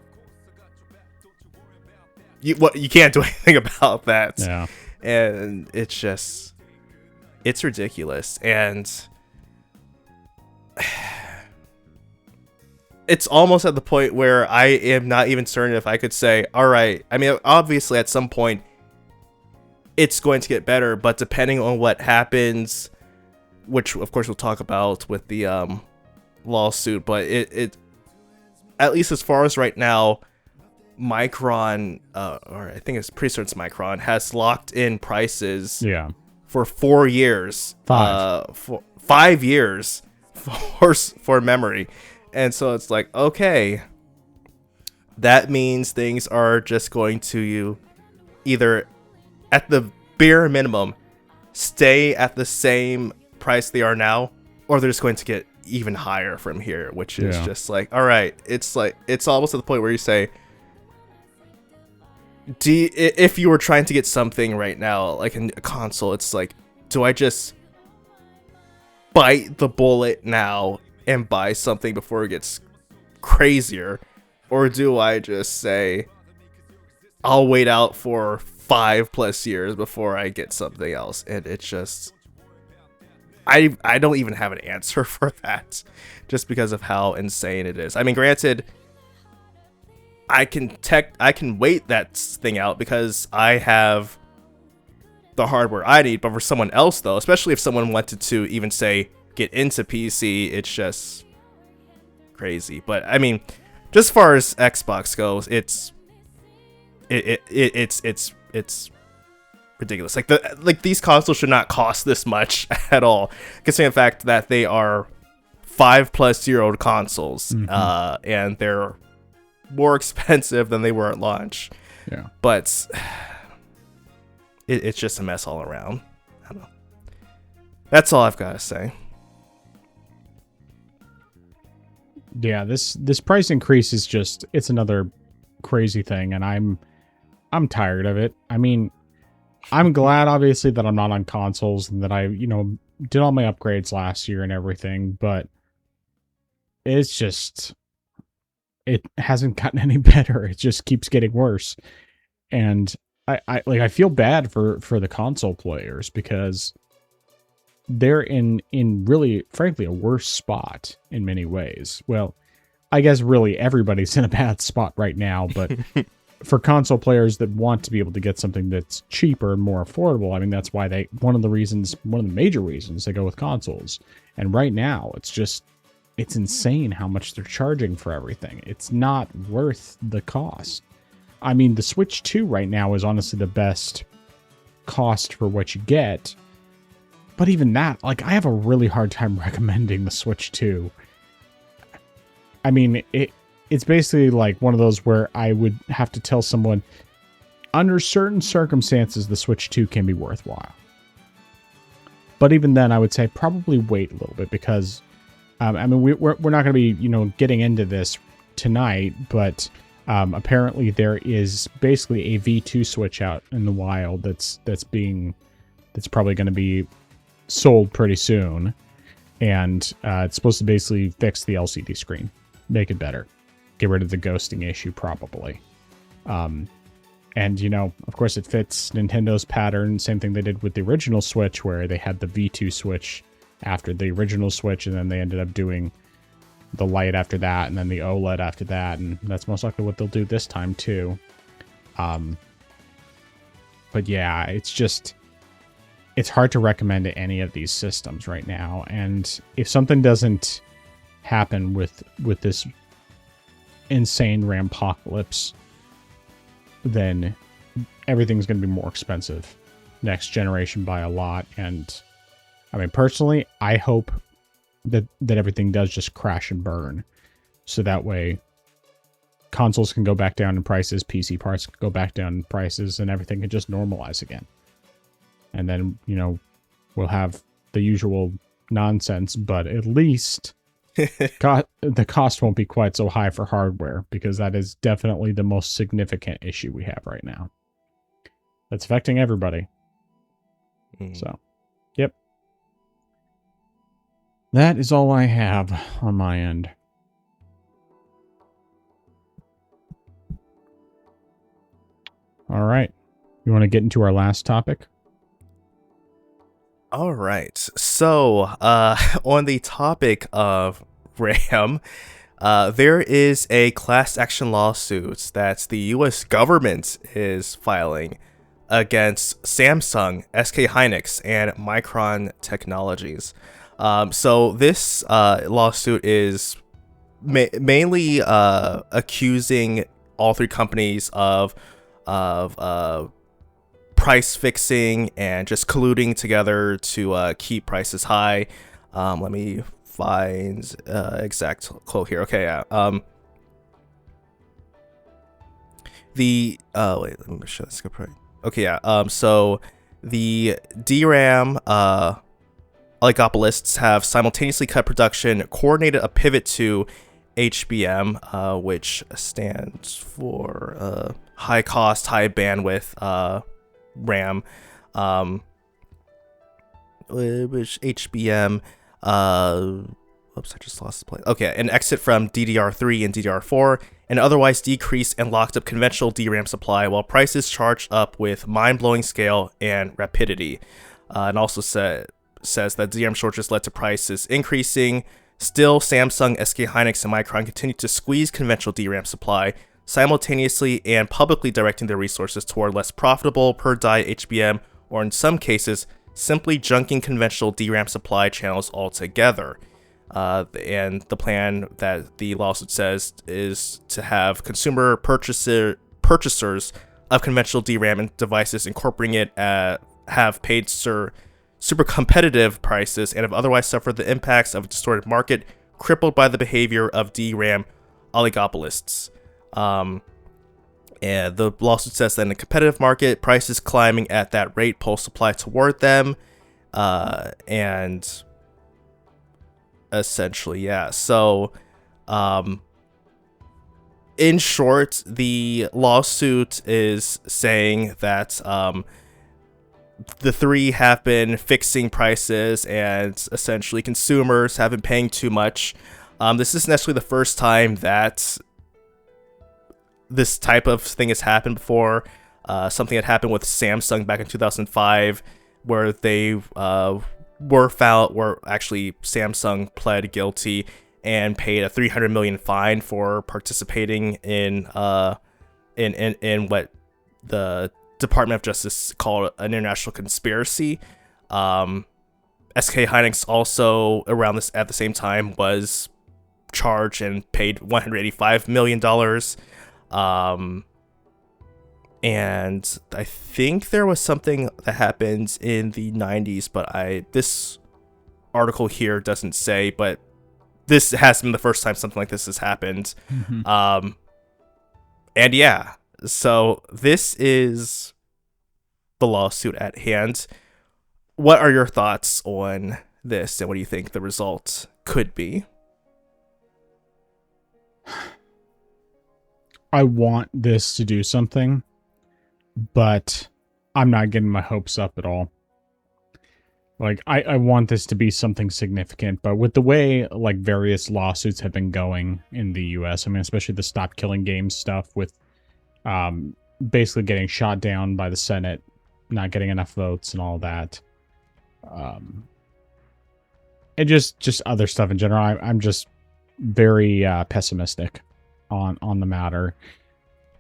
you can't do anything about that. Yeah. And it's ridiculous. And it's almost at the point where I am not even certain if I could say, all right, I mean, obviously at some point it's going to get better, but depending on what happens, which of course we'll talk about with the lawsuit, but it at least as far as right now, Micron, or I think it's pretty certain it's Micron, has locked in prices for 4 years, 5 years for memory. And so it's like, okay, that means things are just going to either at the bare minimum stay at the same price they are now, or they're just going to get even higher from here, which is just like, all right, it's almost at the point where you say, if you were trying to get something right now, like a console, it's like, do I just bite the bullet now and buy something before it gets crazier, or do I just say I'll wait out for 5+ years before I get something else? And it's just, I don't even have an answer for that, just because of how insane it is. I mean, granted, I can wait that thing out because I have the hardware I need, but for someone else though, especially if someone wanted to even say get into PC, it's just crazy. But I mean, just as far as Xbox goes, it's ridiculous. Like these consoles should not cost this much at all, considering the fact that they are 5+ year old consoles, and they're more expensive than they were at launch. Yeah, but it's just a mess all around. I don't know. That's all I've got to say. Yeah, this price increase is just, it's another crazy thing, and I'm tired of it. I mean, I'm glad obviously that I'm not on consoles and that I, did all my upgrades last year and everything, but it's just, it hasn't gotten any better. It just keeps getting worse. And I feel bad for the console players because they're in really, frankly, a worse spot in many ways. Well, I guess really everybody's in a bad spot right now, but for console players that want to be able to get something that's cheaper and more affordable, I mean, that's why one of the major reasons they go with consoles. And right now, it's insane how much they're charging for everything. It's not worth the cost. I mean, the Switch 2 right now is honestly the best cost for what you get. But even that, like, I have a really hard time recommending the Switch 2. I mean, it's basically like one of those where I would have to tell someone, under certain circumstances, the Switch 2 can be worthwhile. But even then, I would say probably wait a little bit because, I mean, we're not going to be, getting into this tonight, but apparently there is basically a V2 Switch out in the wild that's probably going to be sold pretty soon, and it's supposed to basically fix the LCD screen, make it better, get rid of the ghosting issue probably. And of course it fits Nintendo's pattern, same thing they did with the original Switch, where they had the V2 Switch after the original Switch, and then they ended up doing the Lite after that, and then the OLED after that, and that's most likely what they'll do this time too. But yeah, it's hard to recommend any of these systems right now, and if something doesn't happen with this insane RAMpocalypse, then everything's going to be more expensive next generation by a lot. And I mean, personally, I hope that everything does just crash and burn, so that way consoles can go back down in prices, PC parts can go back down in prices, and everything can just normalize again. And then, we'll have the usual nonsense, but at least the cost won't be quite so high for hardware, because that is definitely the most significant issue we have right now. That's affecting everybody. So, yep. That is all I have on my end. All right. You want to get into our last topic? All right. So, on the topic of RAM, there is a class action lawsuit that the U.S. government is filing against Samsung, SK Hynix, and Micron Technologies. So this lawsuit is mainly accusing all three companies of price fixing and just colluding together to keep prices high. Let me find exact quote here. Okay, yeah. Wait, let me show this right. Okay, yeah. So the DRAM oligopolists have simultaneously cut production, coordinated a pivot to HBM, which stands for high cost, high bandwidth RAM, which HBM, oops, I just lost the place. Okay, an exit from DDR3 and DDR4, and otherwise decreased and locked up conventional DRAM supply while prices charged up with mind-blowing scale and rapidity. And also says that DRAM shortages led to prices increasing. Still, Samsung, SK Hynix, and Micron continue to squeeze conventional DRAM supply, simultaneously and publicly directing their resources toward less profitable per die HBM, or in some cases, simply junking conventional DRAM supply channels altogether. And the plan that the lawsuit says is to have consumer purchasers of conventional DRAM and devices incorporating it have paid super competitive prices and have otherwise suffered the impacts of a distorted market crippled by the behavior of DRAM oligopolists. And the lawsuit says that in a competitive market, prices climbing at that rate pull supply toward them. And essentially, yeah. So, in short, the lawsuit is saying that the three have been fixing prices, and essentially consumers have been paying too much. This isn't necessarily the first time that this type of thing has happened before. Something that happened with Samsung back in 2005, where they Samsung pled guilty and paid a $300 million fine for participating in what the Department of Justice called an international conspiracy. SK Hynix also at the same time was charged and paid $185 million. And I think there was something that happened in the 90s, but this article here doesn't say, but this has been the first time something like this has happened. Mm-hmm. And yeah, so this is the lawsuit at hand. What are your thoughts on this, and what do you think the result could be? I want this to do something, but I'm not getting my hopes up at all. Like, I want this to be something significant, but with the way, like, various lawsuits have been going in the US, I mean, especially the Stop Killing Games stuff with basically getting shot down by the Senate, not getting enough votes and all that. And just other stuff in general. I'm just very pessimistic on the matter.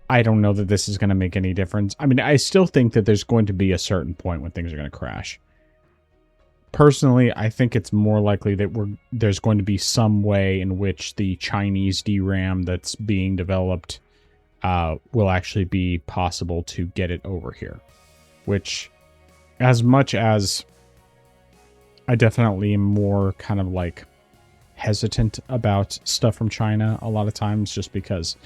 I don't know that this is going to make any difference. I mean, I still think that there's going to be a certain point when things are going to crash. Personally, I think it's more likely that there's going to be some way in which the Chinese DRAM that's being developed will actually be possible to get it over here. Which, as much as I definitely am more kind of like hesitant about stuff from China a lot of times, just because,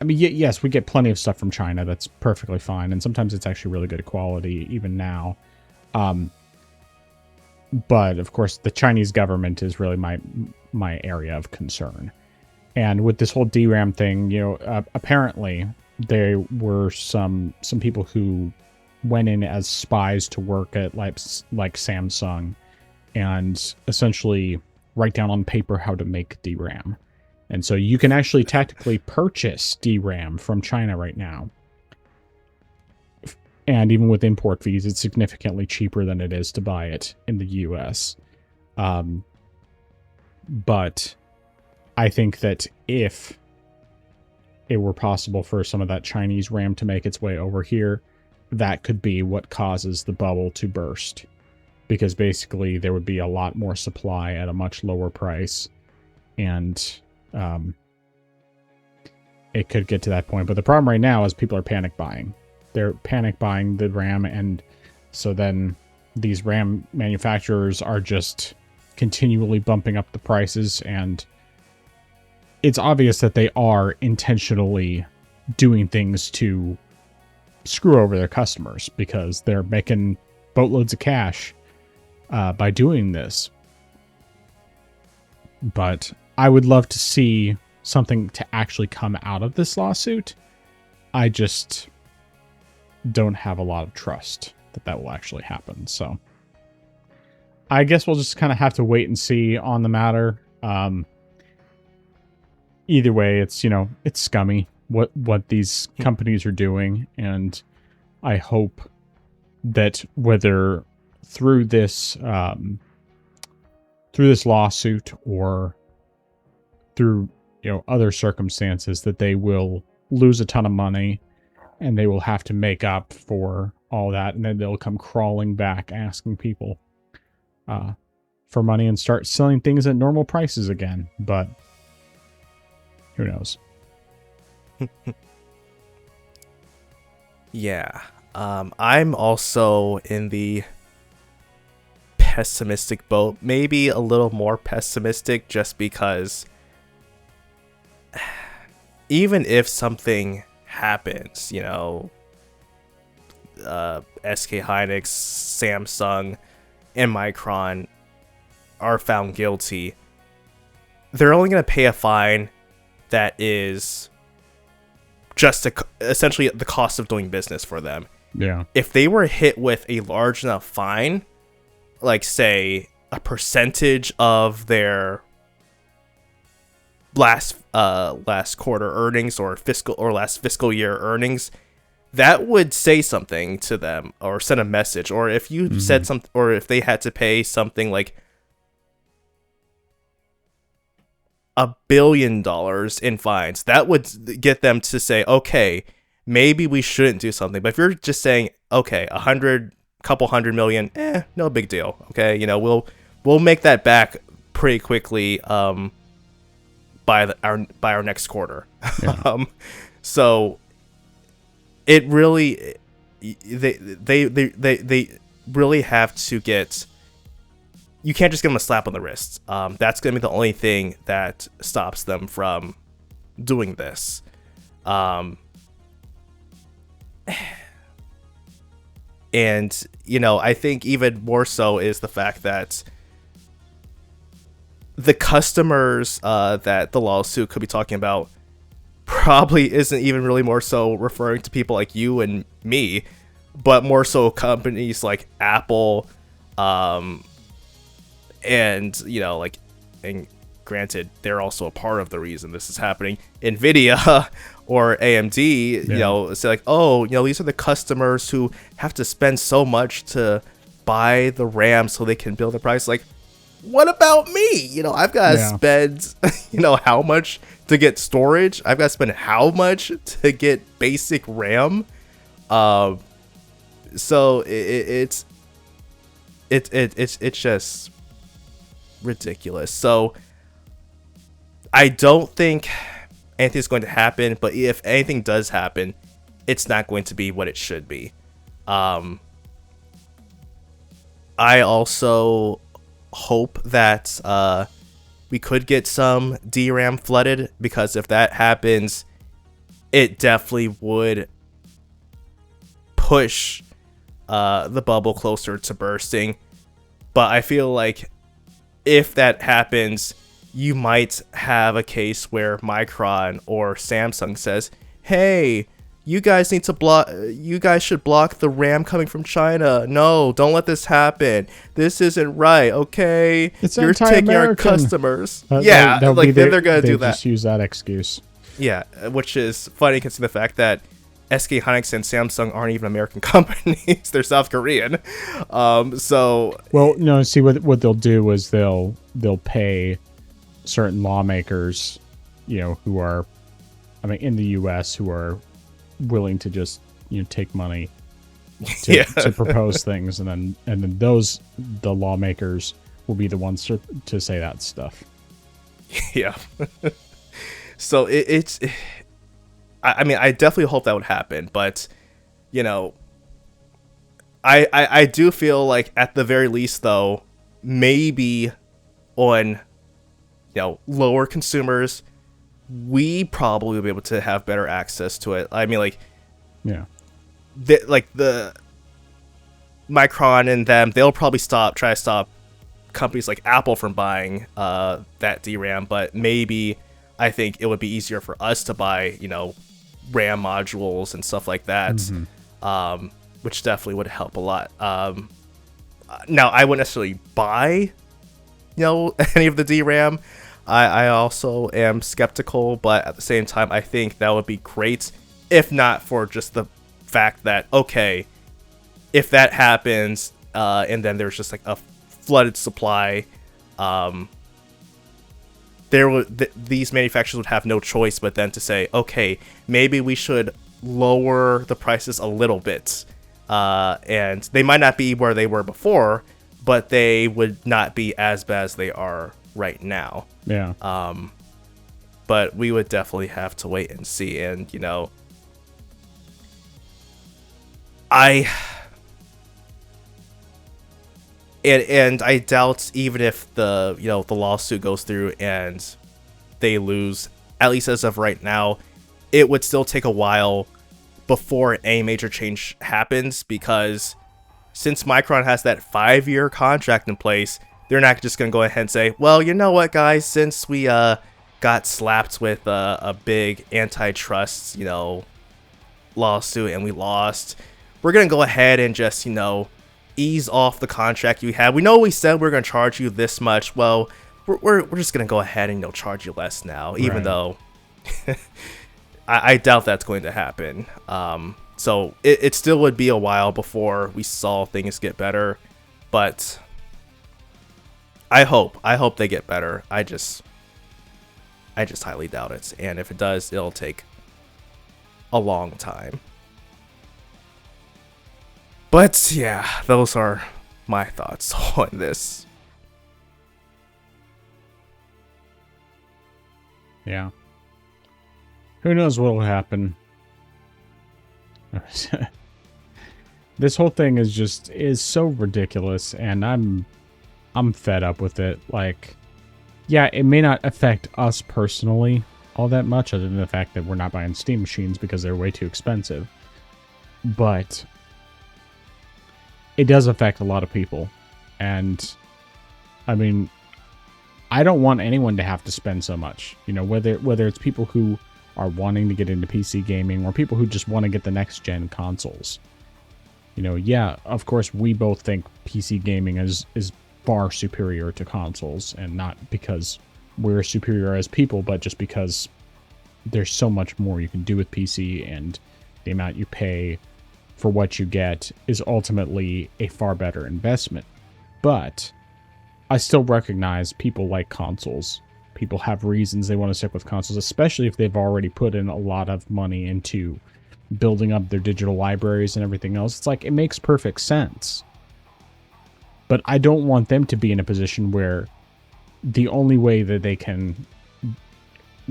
I mean, yes, we get plenty of stuff from China that's perfectly fine, and sometimes it's actually really good quality even now. But of course, the Chinese government is really my area of concern. And with this whole DRAM thing, apparently there were some people who went in as spies to work at like Samsung and essentially write down on paper how to make DRAM. And so you can actually tactically purchase DRAM from China right now. And even with import fees, it's significantly cheaper than it is to buy it in the US. But I think that if it were possible for some of that Chinese RAM to make its way over here, that could be what causes the bubble to burst. Because basically there would be a lot more supply at a much lower price. And it could get to that point. But the problem right now is people are panic buying. They're panic buying the RAM, and so then these RAM manufacturers are just continually bumping up the prices, and it's obvious that they are intentionally doing things to screw over their customers because they're making boatloads of cash by doing this. But I would love to see something to actually come out of this lawsuit. I just don't have a lot of trust that will actually happen. So I guess we'll just kind of have to wait and see on the matter. Either way, it's scummy what these companies are doing, and I hope that whether through this lawsuit or through other circumstances, that they will lose a ton of money and they will have to make up for all that, and then they'll come crawling back asking people for money and start selling things at normal prices again. But who knows? Yeah. I'm also in the pessimistic boat. Maybe a little more pessimistic, just because even if something happens, SK Hynix, Samsung, and Micron are found guilty, they're only going to pay a fine that is just essentially the cost of doing business for them. Yeah. If they were hit with a large enough fine, like say a percentage of their last quarter earnings or last fiscal year earnings, that would say something to them or send a message. Or if you said something, or if they had to pay something like $1 billion in fines, that would get them to say, okay, maybe we shouldn't do something. But if you're just saying, okay, couple hundred million, no big deal. Okay, we'll make that back pretty quickly by our next quarter. Yeah. So it really, they really have to get. You can't just give them a slap on the wrist. That's going to be the only thing that stops them from doing this. And, I think even more so is the fact that the customers that the lawsuit could be talking about probably isn't even really more so referring to people like you and me, but more so companies like Apple, and and granted, they're also a part of the reason this is happening. Nvidia or AMD, say like, oh, these are the customers who have to spend so much to buy the RAM so they can build the price. Like, what about me? I've got to spend, how much to get storage? I've got to spend how much to get basic RAM? So it's just ridiculous. So I don't think anything's going to happen, but if anything does happen, it's not going to be what it should be. I also hope that we could get some DRAM flooded, because if that happens, it definitely would push the bubble closer to bursting. But I feel like if that happens, you might have a case where Micron or Samsung says, hey, you guys should block the RAM coming from China. No, don't let this happen. This isn't right, okay? You're taking our customers. Then they're going to do that. Just use that excuse. Yeah, which is funny considering the fact that SK Hynix and Samsung aren't even American companies. They're South Korean. See what they'll do is they'll pay certain lawmakers, who are, in the U.S. who are willing to just take money to propose things, and then the lawmakers will be the ones to say that stuff. Yeah. So it's. I definitely hope that would happen, but I do feel like at the very least, though, maybe on lower consumers, we probably will be able to have better access to it. The Micron and them, they'll probably try to stop companies like Apple from buying that DRAM, but maybe I think it would be easier for us to buy RAM modules and stuff like that, which definitely would help a lot. Now, I wouldn't necessarily buy any of the DRAM. I also am skeptical, but at the same time, I think that would be great, if not for just the fact that, okay, if that happens, and then there's just like a flooded supply, these manufacturers would have no choice but then to say, okay, maybe we should lower the prices a little bit, and they might not be where they were before, but they would not be as bad as they are right now. Yeah. But we would definitely have to wait and see. And I doubt, even if the lawsuit goes through and they lose, at least as of right now, it would still take a while before any major change happens, because since Micron has that 5-year contract in place, they're not just going to go ahead and say, well, you know what, guys, since we got slapped with a big antitrust, lawsuit and we lost, we're gonna go ahead and just, ease off the contract you have. We know we said we're gonna charge you this much. Well, we're just gonna go ahead and charge you less now, even though I doubt that's going to happen. So it still would be a while before we saw things get better, but I hope they get better. I just highly doubt it, and if it does, it'll take a long time. But yeah, those are my thoughts on this. Yeah. Who knows what will happen? This whole thing is so ridiculous, and I'm fed up with it. Like, yeah, it may not affect us personally all that much, other than the fact that we're not buying Steam machines because they're way too expensive. But it does affect a lot of people. And I mean, I don't want anyone to have to spend so much. Whether it's people who are wanting to get into PC gaming or people who just want to get the next gen consoles. Yeah, of course we both think PC gaming is far superior to consoles, and not because we're superior as people, but just because there's so much more you can do with PC, and the amount you pay for what you get is ultimately a far better investment. But I still recognize people like consoles. People have reasons they want to stick with consoles, especially if they've already put in a lot of money into building up their digital libraries and everything else. It's like, it makes perfect sense. But I don't want them to be in a position where the only way that they can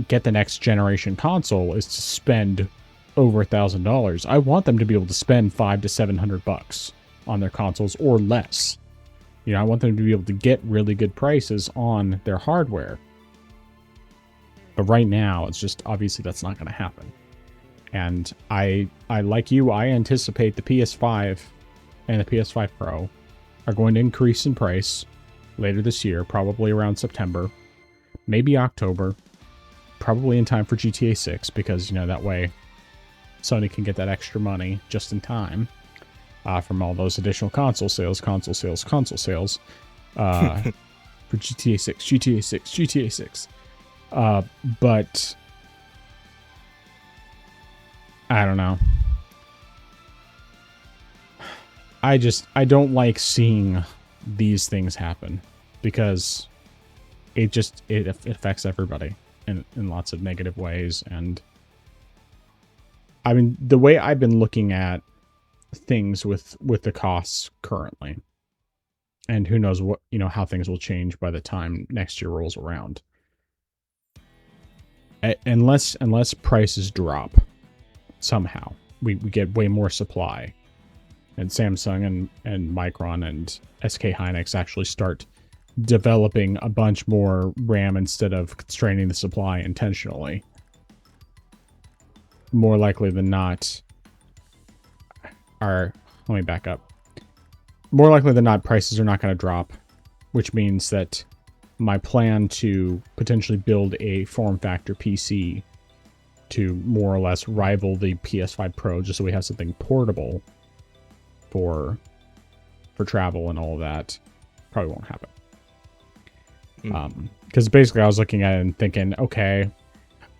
get the next generation console is to spend over $1,000. I want them to be able to spend $500 to $700 on their consoles or less. I want them to be able to get really good prices on their hardware. But right now, it's just obviously that's not going to happen. And I like you, I anticipate the PS5 and the PS5 Pro are going to increase in price later this year, probably around September, maybe October, probably in time for GTA 6, because, that way Sony can get that extra money just in time from all those additional console sales for GTA 6. But I don't know. I don't like seeing these things happen, because it affects everybody in lots of negative ways. And I mean, the way I've been looking at things with the costs currently, and who knows what, how things will change by the time next year rolls around. Unless prices drop somehow, we get way more supply, and Samsung and Micron and SK Hynix actually start developing a bunch more RAM instead of constraining the supply intentionally. More likely than not, let me back up. More likely than not, prices are not going to drop, which means that my plan to potentially build a form factor PC to more or less rival the PS5 Pro, just so we have something portable for travel and all of that, probably won't happen. Because basically I was looking at it and thinking, okay,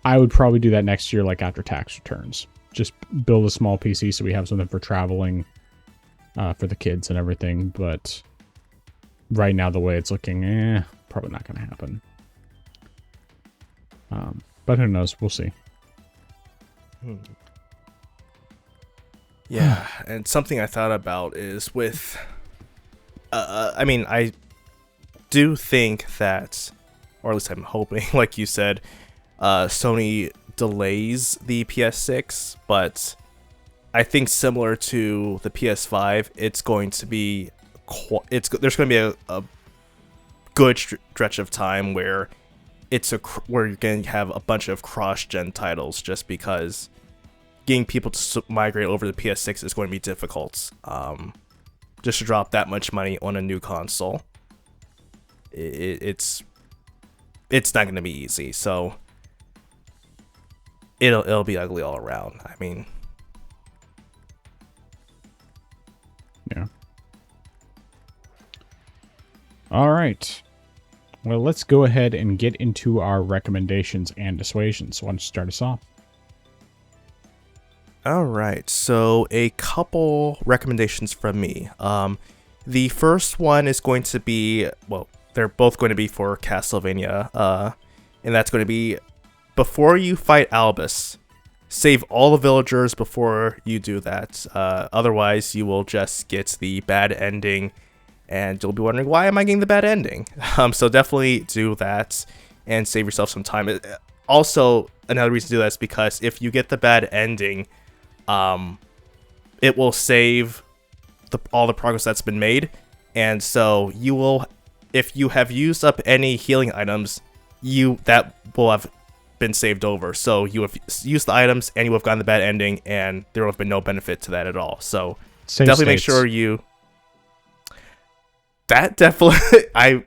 I would probably do that next year, like after tax returns. Just build a small PC so we have something for traveling for the kids and everything. But right now, the way it's looking, probably not going to happen. But who knows? We'll see. Yeah, and something I thought about is with... I mean, I do think that, or at least I'm hoping, like you said, Sony delays the PS6, but I think similar to the PS5, it's going to be there's going to be a good stretch of time where where you're going to have a bunch of cross-gen titles, just because getting people to migrate over to the PS6 is going to be difficult. Just to drop that much money on a new console, it's not going to be easy. So it'll be ugly all around. I mean, Yeah. All right. Well, let's go ahead and get into our recommendations and dissuasions. Why don't you start us off? All right, so a couple recommendations from me. The first one is going to be, well, they're both going to be for Castlevania, and that's going to be, before you fight Albus, save all the villagers before you do that. Otherwise, you will just get the bad ending, and you'll be wondering, why am I getting the bad ending? So definitely do that and save yourself some time. Also, another reason to do that is because if you get the bad ending, it will save all the progress that's been made, and so you will, if you have used up any healing items, that will have been saved over. So you have used the items, and you have gotten the bad ending, and there will have been no benefit to that at all. So Save definitely make states. sure you. That definitely, I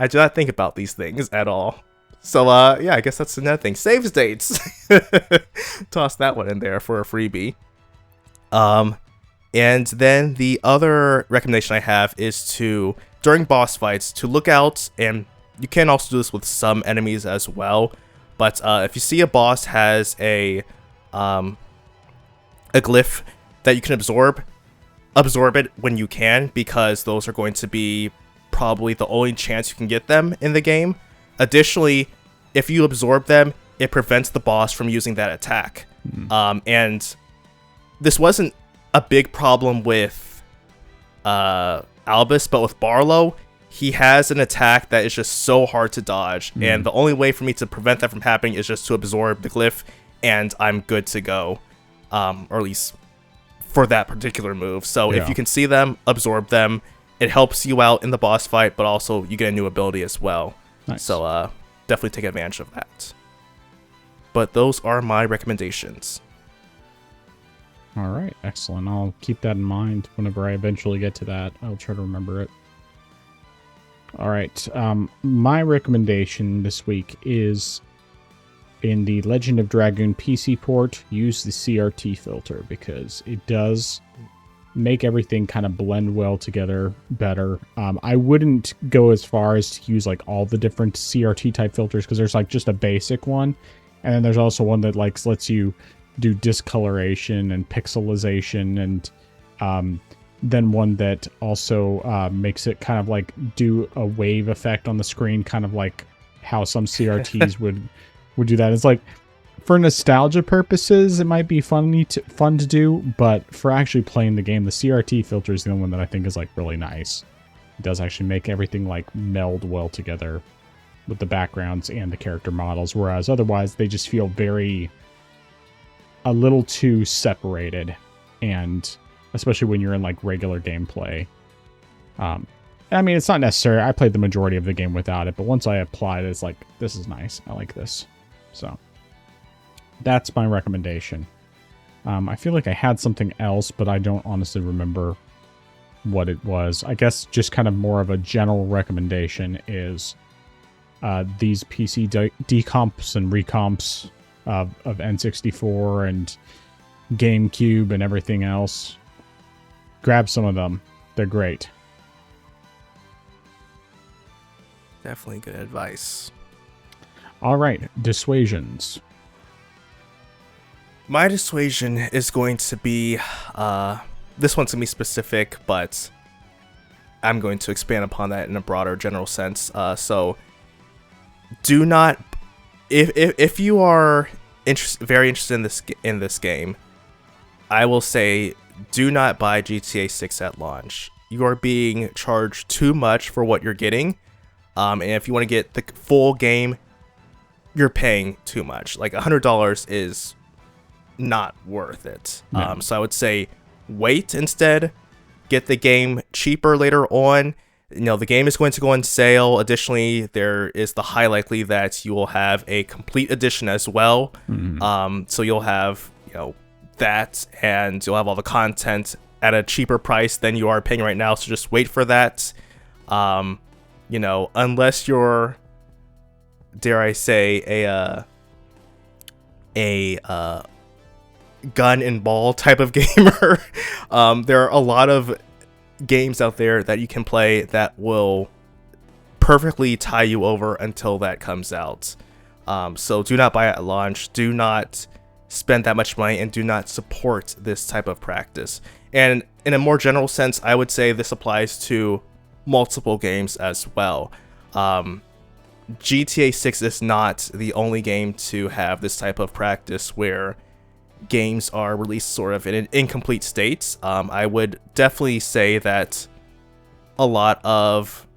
do not think about these things at all. So yeah, I guess that's another thing. Save states. Toss that one in there for a freebie. And then the other recommendation I have is to, during boss fights, to look out, and you can also do this with some enemies as well, but if you see a boss has a glyph that you can absorb it when you can, because those are going to be probably the only chance you can get them in the game. Additionally, if you absorb them, it prevents the boss from using that attack. And this wasn't a big problem with Albus, but with Barlow, he has an attack that is just so hard to dodge, and the only way for me to prevent that from happening is just to absorb the glyph, and I'm good to go, or at least for that particular move. So if you can see them, absorb them. It helps you out in the boss fight, but also you get a new ability as well. Nice. So definitely take advantage of that. But those are my recommendations. All right, excellent. I'll keep that in mind whenever I eventually get to that. I'll try to remember it. All right, my recommendation this week is, in the Legend of Dragoon PC port, use the CRT filter, because it does make everything kind of blend well together better. I wouldn't go as far as to use like all the different CRT type filters, because there's like just a basic one, and then there's also one that like lets you do discoloration and pixelization, and then one that also makes it kind of like do a wave effect on the screen, kind of like how some CRTs would do that. It's like, for nostalgia purposes, it might be fun to do, but for actually playing the game, the CRT filter is the only one that I think is like really nice. It does actually make everything like meld well together with the backgrounds and the character models, whereas otherwise they just feel a little too separated, and especially when you're in like regular gameplay. I mean, it's not necessary. I played the majority of the game without it, but once I applied it, it's like, this is nice. I like this. So that's my recommendation. I feel like I had something else, but I don't honestly remember what it was. I guess just kind of more of a general recommendation is these PC decomps and recomps of N64 and GameCube and everything else. Grab some of them. They're great. Definitely good advice. All right, dissuasions. My dissuasion is going to be, this one's going to be specific, but I'm going to expand upon that in a broader general sense. So do not, if you are very interested in this game, I will say do not buy GTA 6 at launch. You are being charged too much for what you're getting. And if you want to get the full game, you're paying too much. Like $100 is not worth it. No. So I would say wait instead. Get the game cheaper later on. You know, the game is going to go on sale. Additionally, there is the high likelihood that you will have a complete edition as well. So you'll have, you know, that, and you'll have all the content at a cheaper price than you are paying right now. So just wait for that. You know, unless you're, dare I say, gun and ball type of gamer. There are a lot of games out there that you can play that will perfectly tie you over until that comes out. So do not buy it at launch. Do not spend that much money, and do not support this type of practice. And in a more general sense, I would say this applies to multiple games as well. GTA 6 is not the only game to have this type of practice where games are released sort of in an incomplete state. I would definitely say that a lot of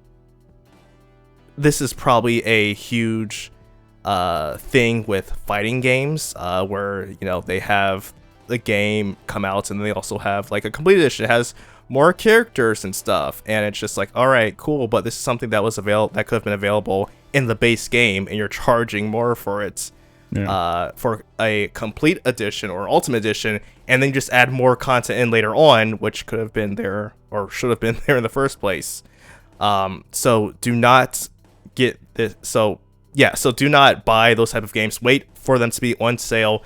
this is probably a huge thing with fighting games, where, you know, they have the game come out and they also have like a complete edition. It has more characters and stuff, and it's just like, all right, cool, but this is something that was available, that could have been available in the base game, and you're charging more for it. Yeah. For a complete edition or ultimate edition, and then just add more content in later on, which could have been there or should have been there in the first place. So do not get this. So do not buy those type of games. Wait for them to be on sale,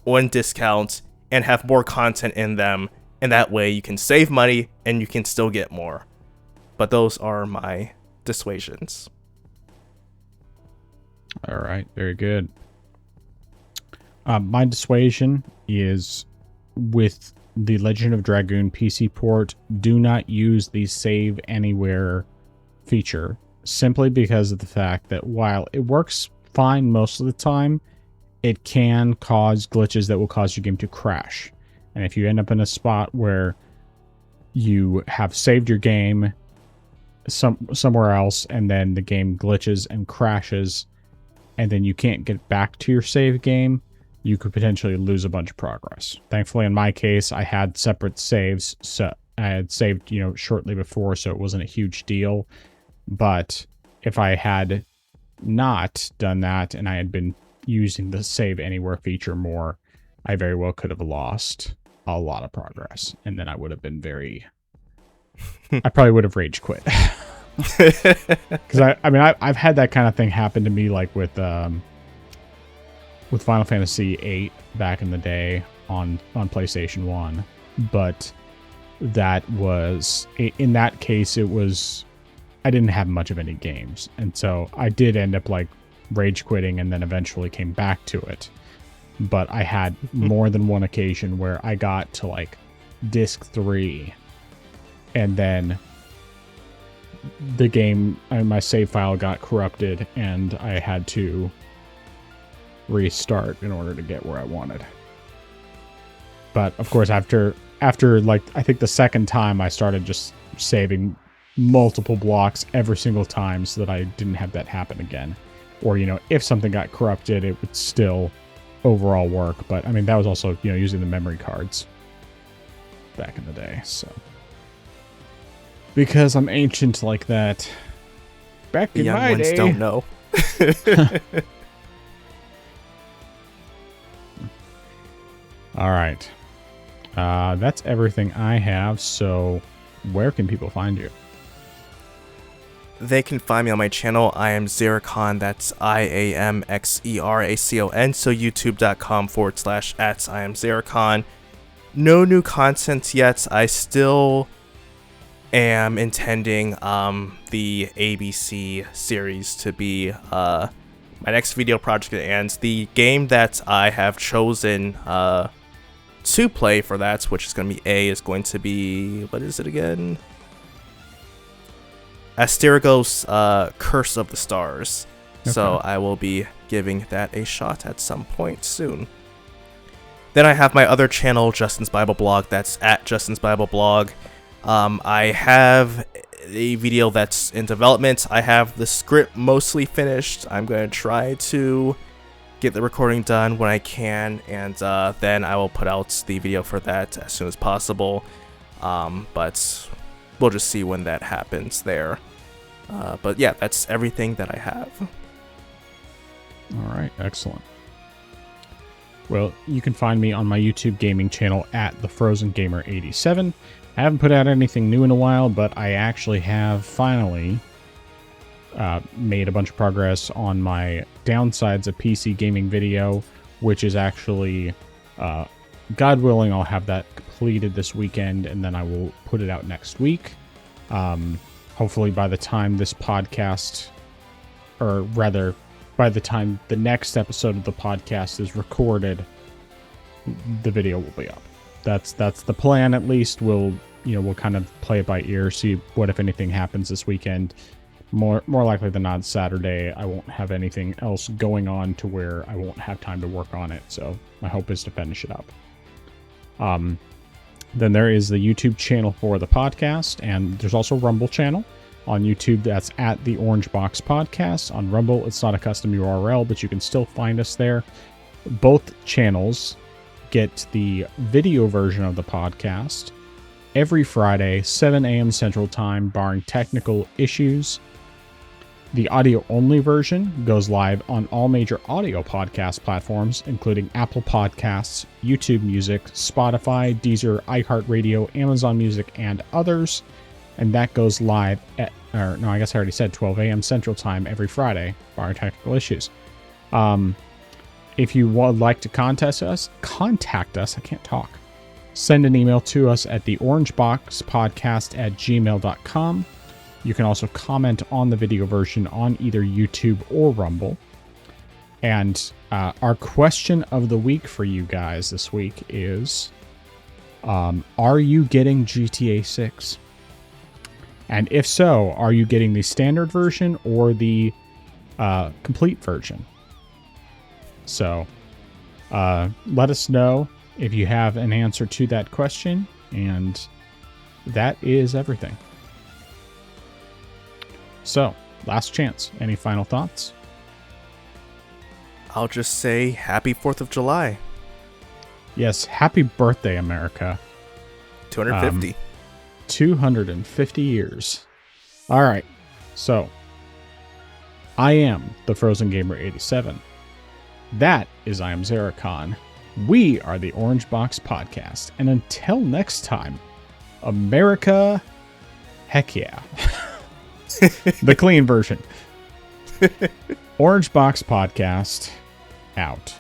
on discount, and have more content in them. And that way you can save money and you can still get more. But those are my dissuasions. All right, very good. My dissuasion is with the Legend of Dragoon PC port, do not use the save anywhere feature, simply because of the fact that while it works fine most of the time, it can cause glitches that will cause your game to crash. And if you end up in a spot where you have saved your game somewhere else, and then the game glitches and crashes, and then you can't get back to your save game, you could potentially lose a bunch of progress. Thankfully, in my case, I had separate saves, so I had saved, you know, shortly before, so it wasn't a huge deal. But if I had not done that and I had been using the save anywhere feature more, I very well could have lost a lot of progress, and then I would have been I probably would have rage quit. Because I've had that kind of thing happen to me, like with Final Fantasy VIII back in the day on PlayStation 1, but that was, in that case, it was, I didn't have much of any games, and so I did end up like rage quitting and then eventually came back to it. But I had more than one occasion where I got to like disc 3, and then the game, my save file got corrupted, and I had to restart in order to get where I wanted. But of course, after like, I think the second time, I started just saving multiple blocks every single time so that I didn't have that happen again. Or, you know, if something got corrupted, it would still overall work. But I mean, that was also, you know, using the memory cards back in the day. So because I'm ancient like that, back in my day, young ones don't know. All right. That's everything I have. So where can people find you? They can find me on my channel. I am Xeracon. That's IAMXERACON. So youtube.com/@IamXeracon. No new content yet. I still am intending the ABC series to be my next video project, and the game that I have chosen to play for that, which is going to be is going to be, what is it again? Asterigos Curse of the Stars. Okay. So I will be giving that a shot at some point soon. Then I have my other channel, Justin's Bible Blog. That's at Justin's Bible Blog. I have a video that's in development. I have the script mostly finished. I'm going to try to get the recording done when I can, and then I will put out the video for that as soon as possible. But we'll just see when that happens there. But yeah, that's everything that I have. All right, excellent. Well, you can find me on my YouTube gaming channel at TheFrozenGamer87. I haven't put out anything new in a while, but I actually have finally made a bunch of progress on my downsides of PC gaming video, which is actually God willing, I'll have that completed this weekend, and then I will put it out next week. Hopefully by the time this podcast, or rather, by the time the next episode of the podcast is recorded, the video will be up. That's the plan, at least. We'll kind of play it by ear, see what, if anything, happens this weekend. More likely than not, Saturday, I won't have anything else going on to where I won't have time to work on it. So my hope is to finish it up. Then there is the YouTube channel for the podcast, and there's also a Rumble channel on YouTube. That's at the Orange Box Podcast. On Rumble, it's not a custom URL, but you can still find us there. Both channels get the video version of the podcast every Friday, 7 a.m. Central Time, barring technical issues. The audio-only version goes live on all major audio podcast platforms, including Apple Podcasts, YouTube Music, Spotify, Deezer, iHeartRadio, Amazon Music, and others. And that goes live at, I guess I already said 12 a.m. Central Time every Friday, barring technical issues. If you would like to contact us, I can't talk. Send an email to us at theorangeboxpodcast@gmail.com. You can also comment on the video version on either YouTube or Rumble. And our question of the week for you guys this week is, are you getting GTA 6? And if so, are you getting the standard version or the complete version? So let us know if you have an answer to that question. And that is everything. So, last chance. Any final thoughts? I'll just say happy 4th of July. Yes, happy birthday, America. 250. 250 years. All right. So, I am the Frozen Gamer 87. That is I am Zeracon. We are the Orange Box Podcast. And until next time, America, heck yeah. The clean version. Orange Box Podcast, out.